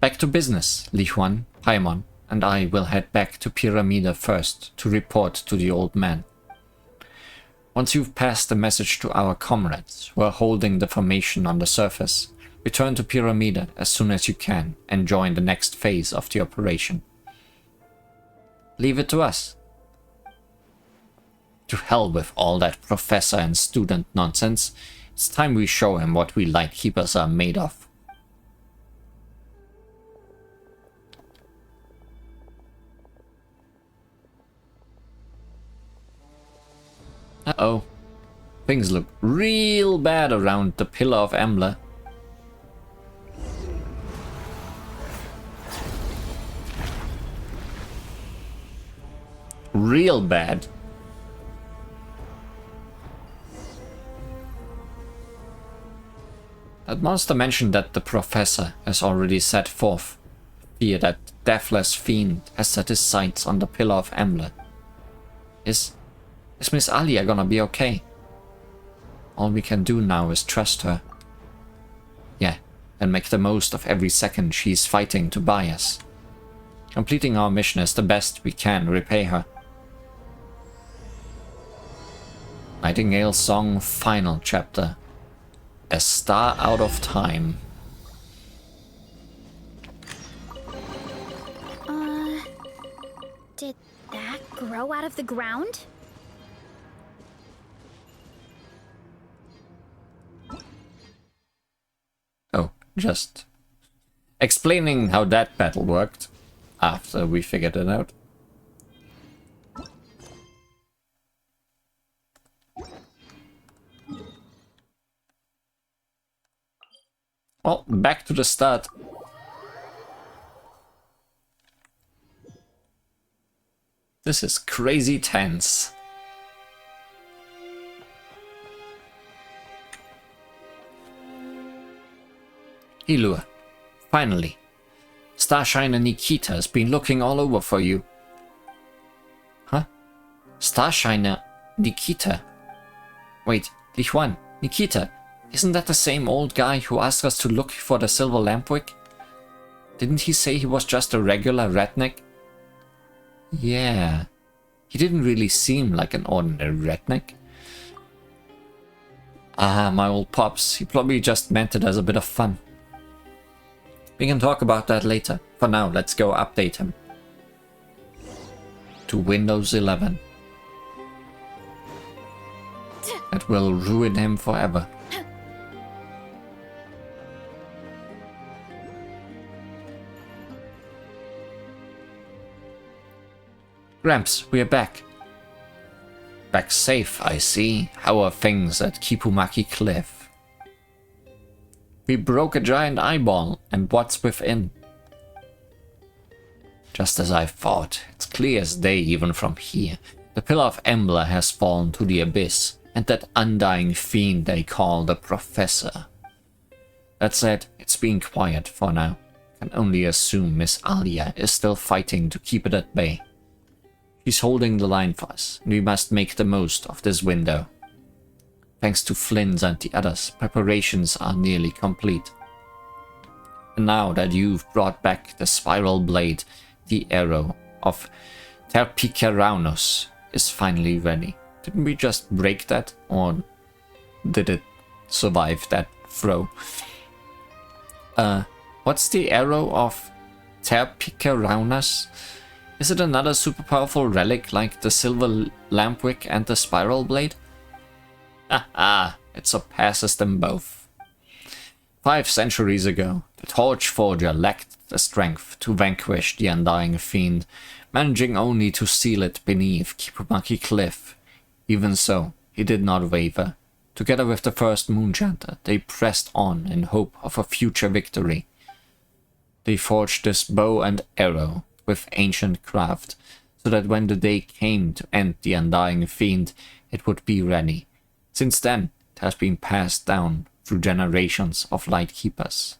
Back to business, Li Huan, Paimon, and I will head back to Pyramida first to report to the old man. Once you've passed the message to our comrades who are holding the formation on the surface, return to Pyramida as soon as you can and join the next phase of the operation. Leave it to us. To hell with all that professor and student nonsense. It's time we show him what we Lightkeepers are made of. Uh-oh. Things look real bad around the Pillar of Emler. Real bad. That monster mentioned that the professor has already set forth fear that deathless fiend has set his sights on the Pillar of Emler. Is Miss Alia gonna be okay? All we can do now is trust her. Yeah, and make the most of every second she's fighting to buy us. Completing our mission is the best we can repay her. Nightingale's Song Final Chapter. A Star Out of Time. Did that grow out of the ground? Oh, just explaining how that battle worked after we figured it out. Well, back to the start. This is crazy tense. Ilua, finally. Starshiner Nikita has been looking all over for you. Huh? Starshiner Nikita? Wait, Li Huan, Nikita, isn't that the same old guy who asked us to look for the silver lampwick? Didn't he say he was just a regular redneck? Yeah, he didn't really seem like an ordinary redneck. Ah, my old pops, he probably just meant it as a bit of fun. We can talk about that later. For now, let's go update him. To Windows 11. that will ruin him forever. Gramps, we are back. Back safe, I see. How are things at Kipumaki Cliff? We broke a giant eyeball, and what's within? Just as I thought. It's clear as day even from here. The Pillar of Embla has fallen to the abyss, and that undying fiend they call the Professor. That said, it's been quiet for now. Can only assume Miss Alia is still fighting to keep it at bay. She's holding the line for us, and we must make the most of this window. Thanks to Flynn's and the others, preparations are nearly complete. And now that you've brought back the spiral blade, the arrow of Terpiceraunus is finally ready. Didn't we just break that, or did it survive that throw? What's the arrow of Terpiceraunus? Is it another super powerful relic like the silver lampwick and the spiral blade? It surpasses them both. 5 centuries ago, the Torch Forger lacked the strength to vanquish the undying fiend, managing only to seal it beneath Kipumaki Cliff. Even so, he did not waver. Together with the first Moonchanter, they pressed on in hope of a future victory. They forged this bow and arrow with ancient craft, so that when the day came to end the undying fiend, it would be ready. Since then, it has been passed down through generations of Lightkeepers.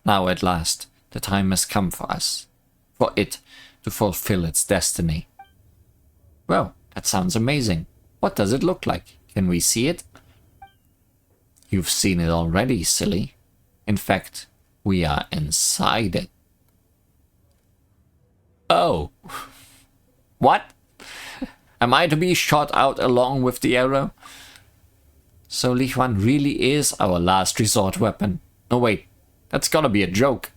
Now at last, the time has come for us, for it to fulfill its destiny. Well, that sounds amazing. What does it look like? Can we see it? You've seen it already, silly. In fact, we are inside it. Oh. What? Am I to be shot out along with the arrow? So Li Huan really is our last resort weapon. No wait, that's gotta be a joke.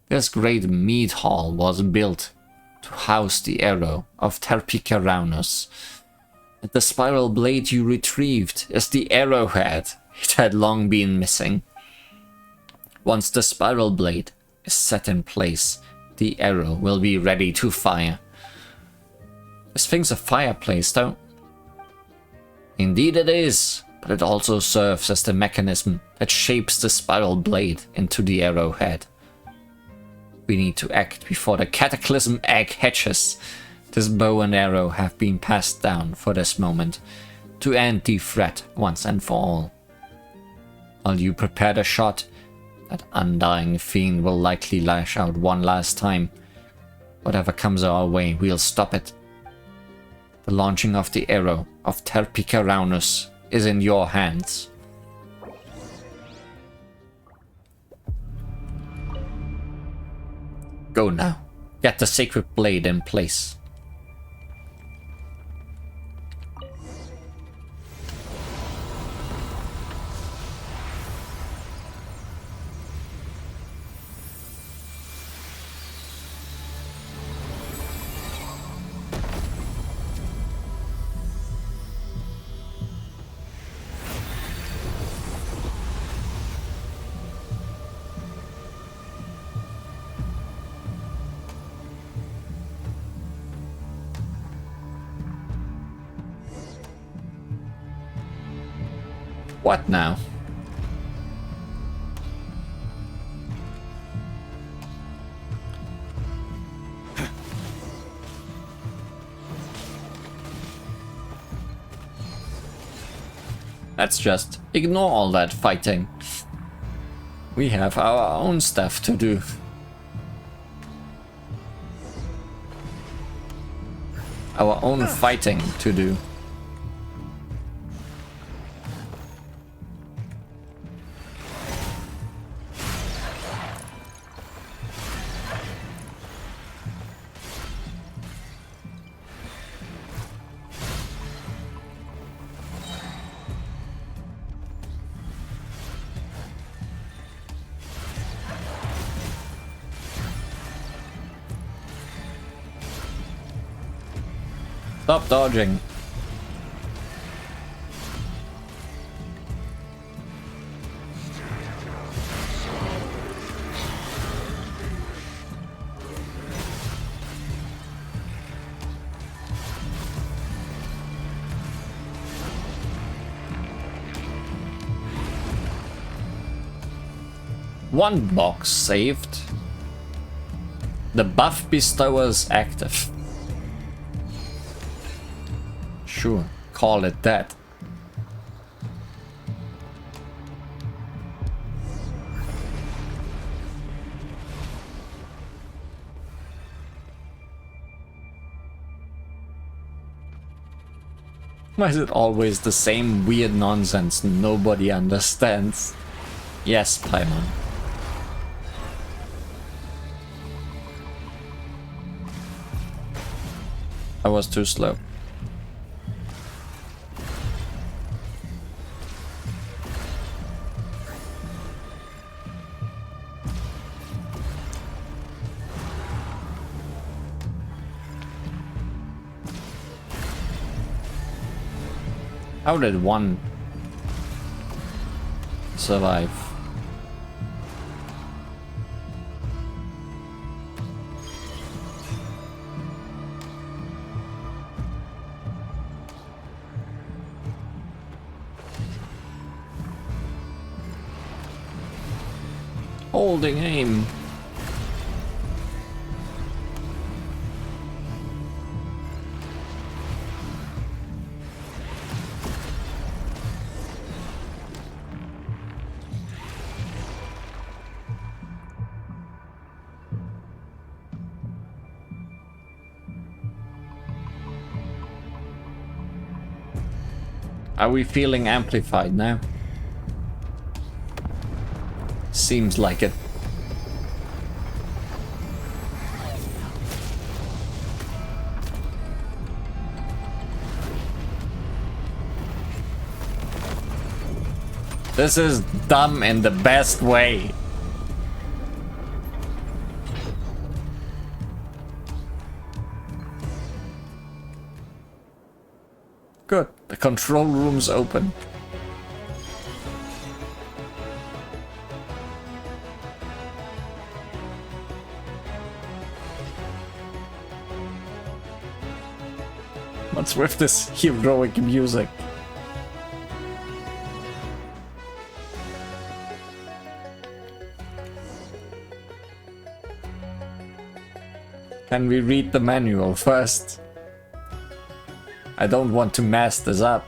This great mead hall was built to house the arrow of Terpiceraunus. And the spiral blade you retrieved is the arrowhead it had long been missing. Once the spiral blade is set in place, the arrow will be ready to fire. This thing's a fireplace, though. Indeed it is, but it also serves as the mechanism that shapes the spiral blade into the arrowhead. We need to act before the cataclysm egg hatches. This bow and arrow have been passed down for this moment, to end the threat once and for all. While you prepare the shot, that undying fiend will likely lash out one last time. Whatever comes our way, we'll stop it. The launching of the arrow of Terpiceraunus is in your hands. Go now. Get the sacred blade in place. What now? Let's just ignore all that fighting. We have our own stuff to do. Our own fighting to do. Stop dodging. One box saved. The buff bestower's active. Sure, call it that. Why is it always the same weird nonsense nobody understands? Yes, Paimon. I was too slow. How did one survive? Holding aim. Are we feeling amplified now? Seems like it. This is dumb in the best way. Good. The control room's open. What's with this heroic music? Can we read the manual first? I don't want to mess this up.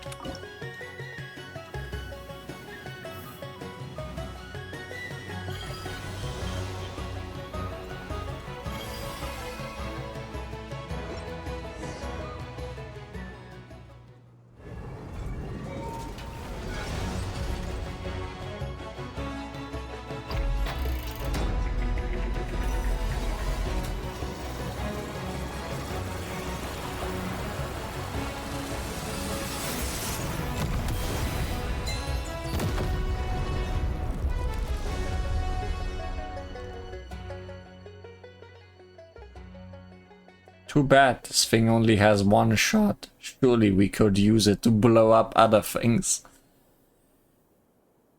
Too bad this thing only has one shot. Surely we could use it to blow up other things.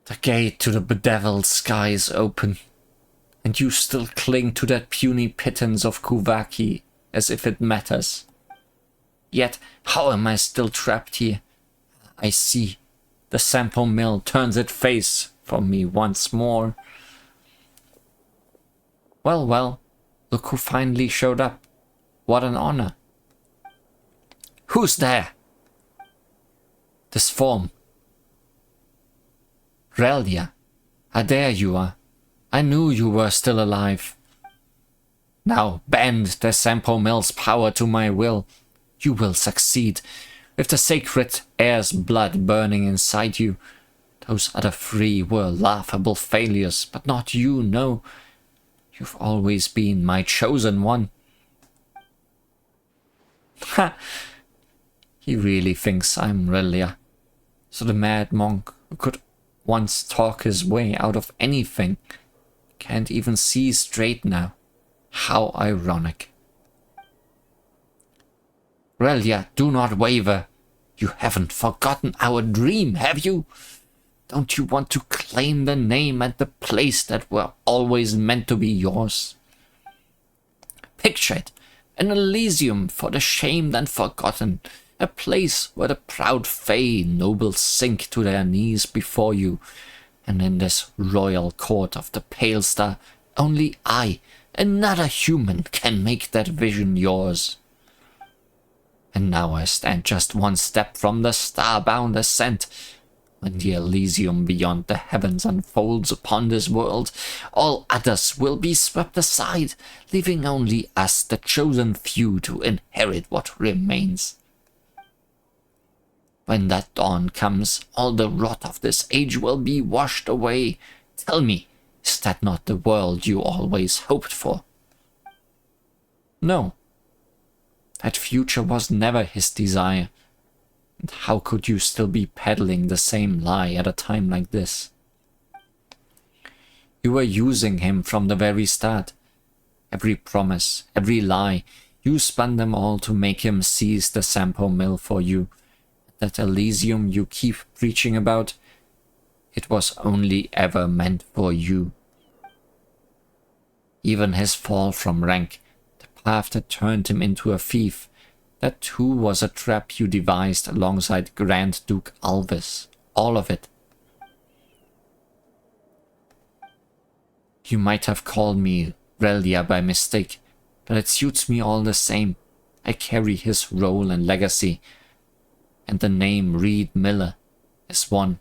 The gate to the bedeviled sky is open, and you still cling to that puny pittance of Kuvaki as if it matters. Yet, how am I still trapped here? I see. The sample mill turns its face from me once more. Well, well, look who finally showed up. What an honor. Who's there? This form. Relia. There you are. I knew you were still alive. Now bend the Sampo Mill's power to my will. You will succeed. With the sacred heir's blood burning inside you. Those other three were laughable failures, but not you, no. You've always been my chosen one. Ha! He really thinks I'm Relia. So the mad monk who could once talk his way out of anything can't even see straight now. How ironic. Relia, do not waver. You haven't forgotten our dream, have you? Don't you want to claim the name and the place that were always meant to be yours? Picture it. An Elysium for the shamed and forgotten, a place where the proud Fae nobles sink to their knees before you, And in this royal court of the Pale Star, only I, another human, can make that vision yours. And now I stand just one step from the star-bound ascent. When the Elysium beyond the heavens unfolds upon this world, all others will be swept aside, leaving only us, the chosen few, to inherit what remains. When that dawn comes, all the rot of this age will be washed away. Tell me, is that not the world you always hoped for? No. That future was never his desire. And how could you still be peddling the same lie at a time like this? You were using him from the very start. Every promise, every lie, you spun them all to make him seize the Sampo mill for you. That Elysium you keep preaching about, it was only ever meant for you. Even his fall from rank, the path that turned him into a thief, that too was a trap you devised alongside Grand Duke Alvis. All of it. You might have called me Relia by mistake, but it suits me all the same. I carry his role and legacy, and the name Reed Miller is one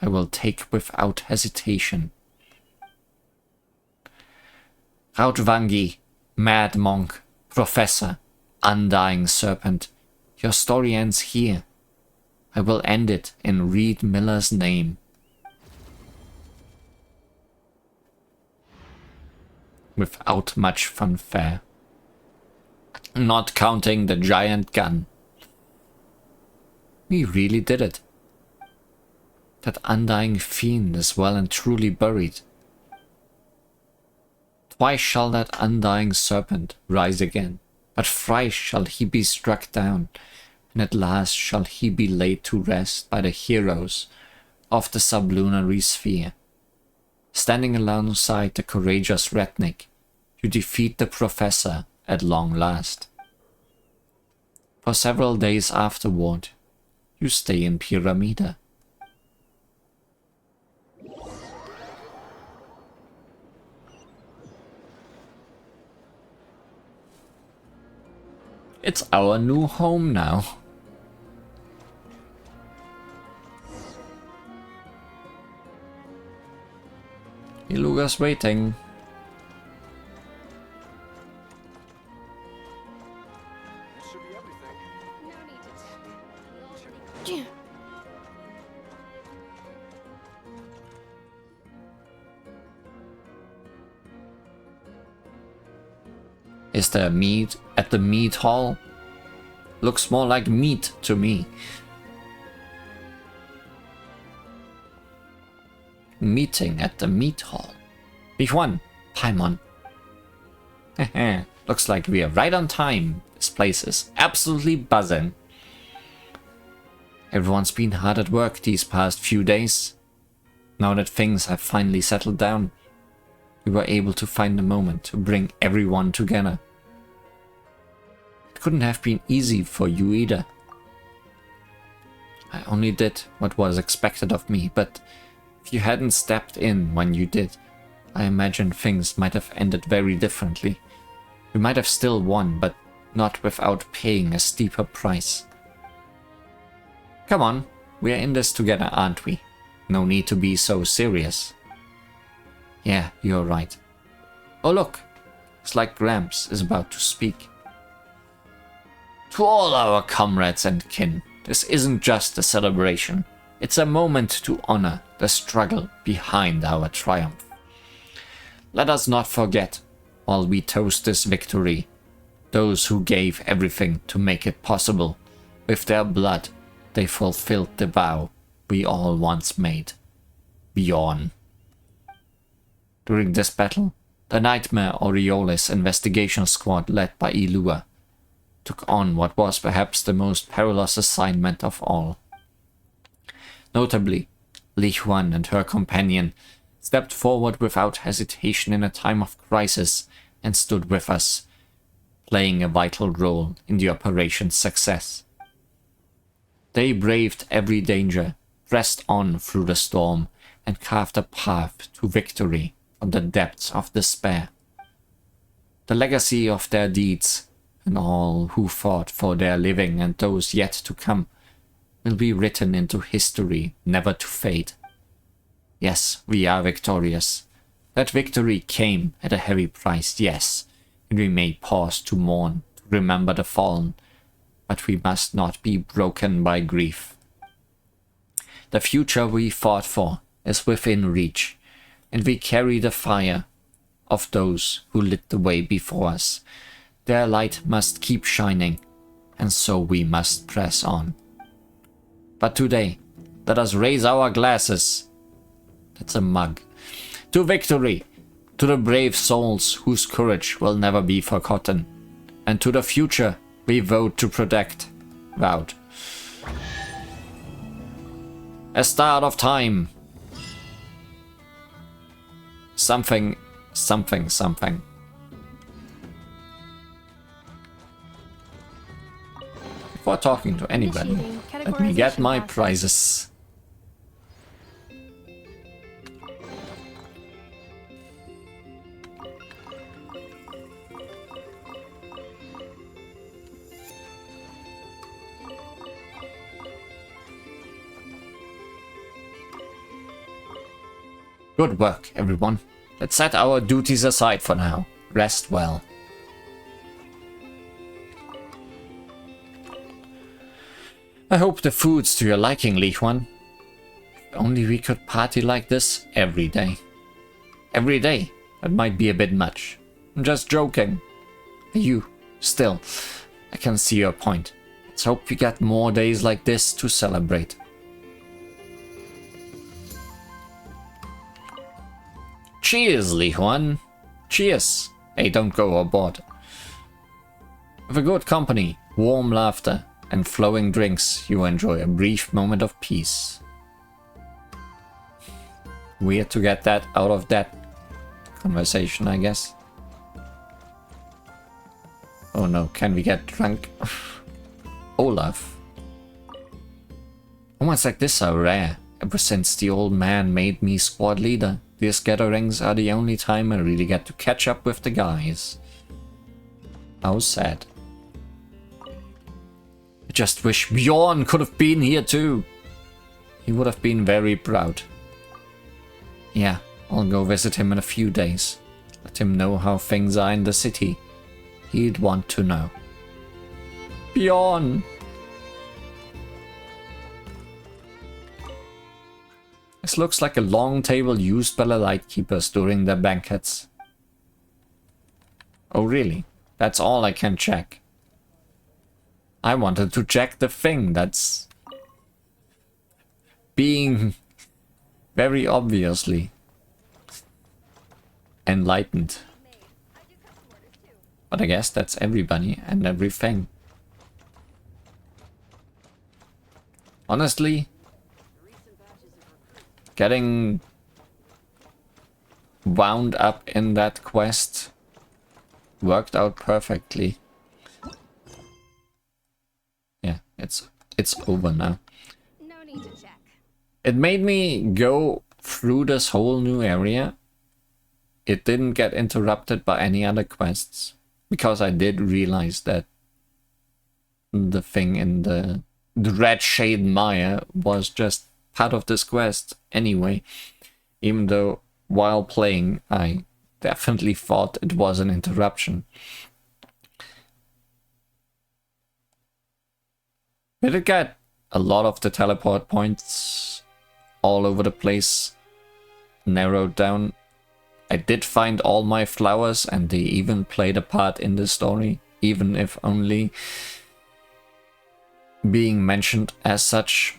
I will take without hesitation. Rautvangi, Mad Monk, Professor, Undying Serpent, your story ends here. I will end it in Reed Miller's name. Without much fanfare. Not counting the giant gun. We really did it. That undying fiend is well and truly buried. Twice shall that undying serpent rise again, but thrice shall he be struck down, and at last shall he be laid to rest by the heroes of the sublunary sphere. Standing alongside the courageous Retnik, you defeat the Professor at long last. For several days afterward, you stay in Pyramida. It's our new home now. Iluga's waiting. Is there meat at the meat hall? Looks more like meat to me. Meeting at the meat hall. Bihuan, Paimon. Looks like we are right on time. This place is absolutely buzzing. Everyone's been hard at work these past few days. Now that things have finally settled down, we were able to find a moment to bring everyone together. It couldn't have been easy for you either. I only did what was expected of me, but if you hadn't stepped in when you did, I imagine things might have ended very differently. We might have still won, but not without paying a steeper price. Come on, we're in this together, aren't we? No need to be so serious. Yeah, you're right. Oh look, it's like Gramps is about to speak. To all our comrades and kin, this isn't just a celebration. It's a moment to honor the struggle behind our triumph. Let us not forget, while we toast this victory, those who gave everything to make it possible. With their blood, they fulfilled the vow we all once made. Bjorn. During this battle, the Nightmare Aureolis investigation squad led by Ilua took on what was perhaps the most perilous assignment of all. Notably, Li Huan and her companion stepped forward without hesitation in a time of crisis and stood with us, playing a vital role in the operation's success. They braved every danger, pressed on through the storm, and carved a path to victory from the depths of despair. The legacy of their deeds and all who fought for their living and those yet to come will be written into history, never to fade. Yes, we are victorious. That victory came at a heavy price, yes, and we may pause to mourn, to remember the fallen, but we must not be broken by grief. The future we fought for is within reach, and we carry the fire of those who lit the way before us. Their light must keep shining, and so we must press on. But today, let us raise our glasses. That's a mug. To victory, to the brave souls whose courage will never be forgotten, and to the future we vote to protect. Vowed. A start of time. Something, something, something. Before talking to anybody, let me get my prizes. Good work, everyone. Let's set our duties aside for now. Rest well. I hope the food's to your liking, Li Huan. If only we could party like this every day. Every day? That might be a bit much. I'm just joking. You, still, I can see your point. Let's hope we get more days like this to celebrate. Cheers, Li Huan. Cheers. Hey, don't go aboard. With a good company, warm laughter, and flowing drinks, you enjoy a brief moment of peace. Weird to get that out of that conversation, I guess. Oh no, can we get drunk? Olaf. Moments like this are rare. Ever since the old man made me squad leader, these gatherings are the only time I really get to catch up with the guys. How sad. I just wish Bjorn could have been here too. He would have been very proud. Yeah, I'll go visit him in a few days. Let him know how things are in the city. He'd want to know. Bjorn! This looks like a long table used by the lightkeepers during their banquets. Oh really? That's all I can check. I wanted to check the thing that's being very obviously enlightened. But I guess that's everybody and everything. Honestly, getting wound up in that quest worked out perfectly. Yeah, it's over now. No need to check. It made me go through this whole new area. It didn't get interrupted by any other quests, because I did realize that the thing in the red shade mire was just part of this quest anyway, even though while playing I definitely thought it was an interruption. Did it get a lot of the teleport points all over the place narrowed down? I did find all my flowers and they even played a part in the story, even if only being mentioned as such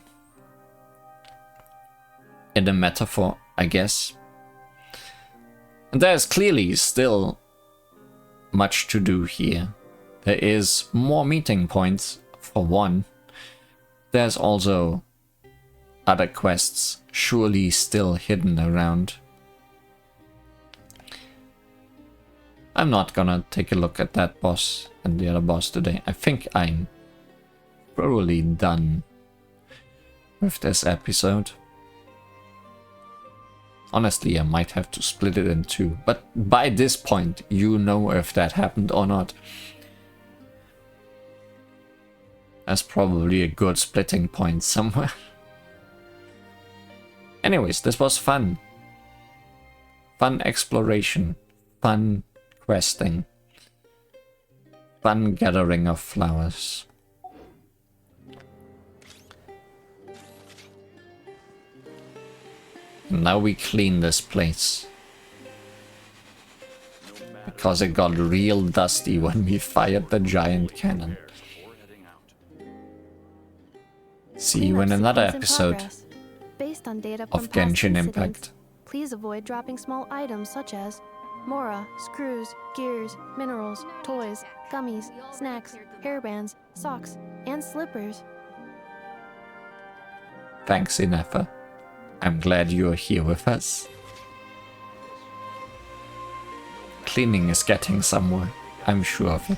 in a metaphor, I guess. And there's clearly still much to do here. There is more meeting points, for one. There's also other quests surely still hidden around. I'm not gonna take a look at that boss and the other boss today. I think I'm thoroughly done with this episode. Honestly, I might have to split it in two. But by this point, you know if that happened or not. That's probably a good splitting point somewhere. Anyways, this was fun. Fun exploration. Fun questing. Fun gathering of flowers. And now we clean this place. Because it got real dusty when we fired the giant cannon. See you in another episode Based on data of from past Genshin incidents, Impact. Please avoid dropping small items such as mora, screws, gears, minerals, toys, gummies, snacks, hairbands, socks, and slippers. Thanks, Inefa. I'm glad you're here with us. Cleaning is getting somewhere, I'm sure of it.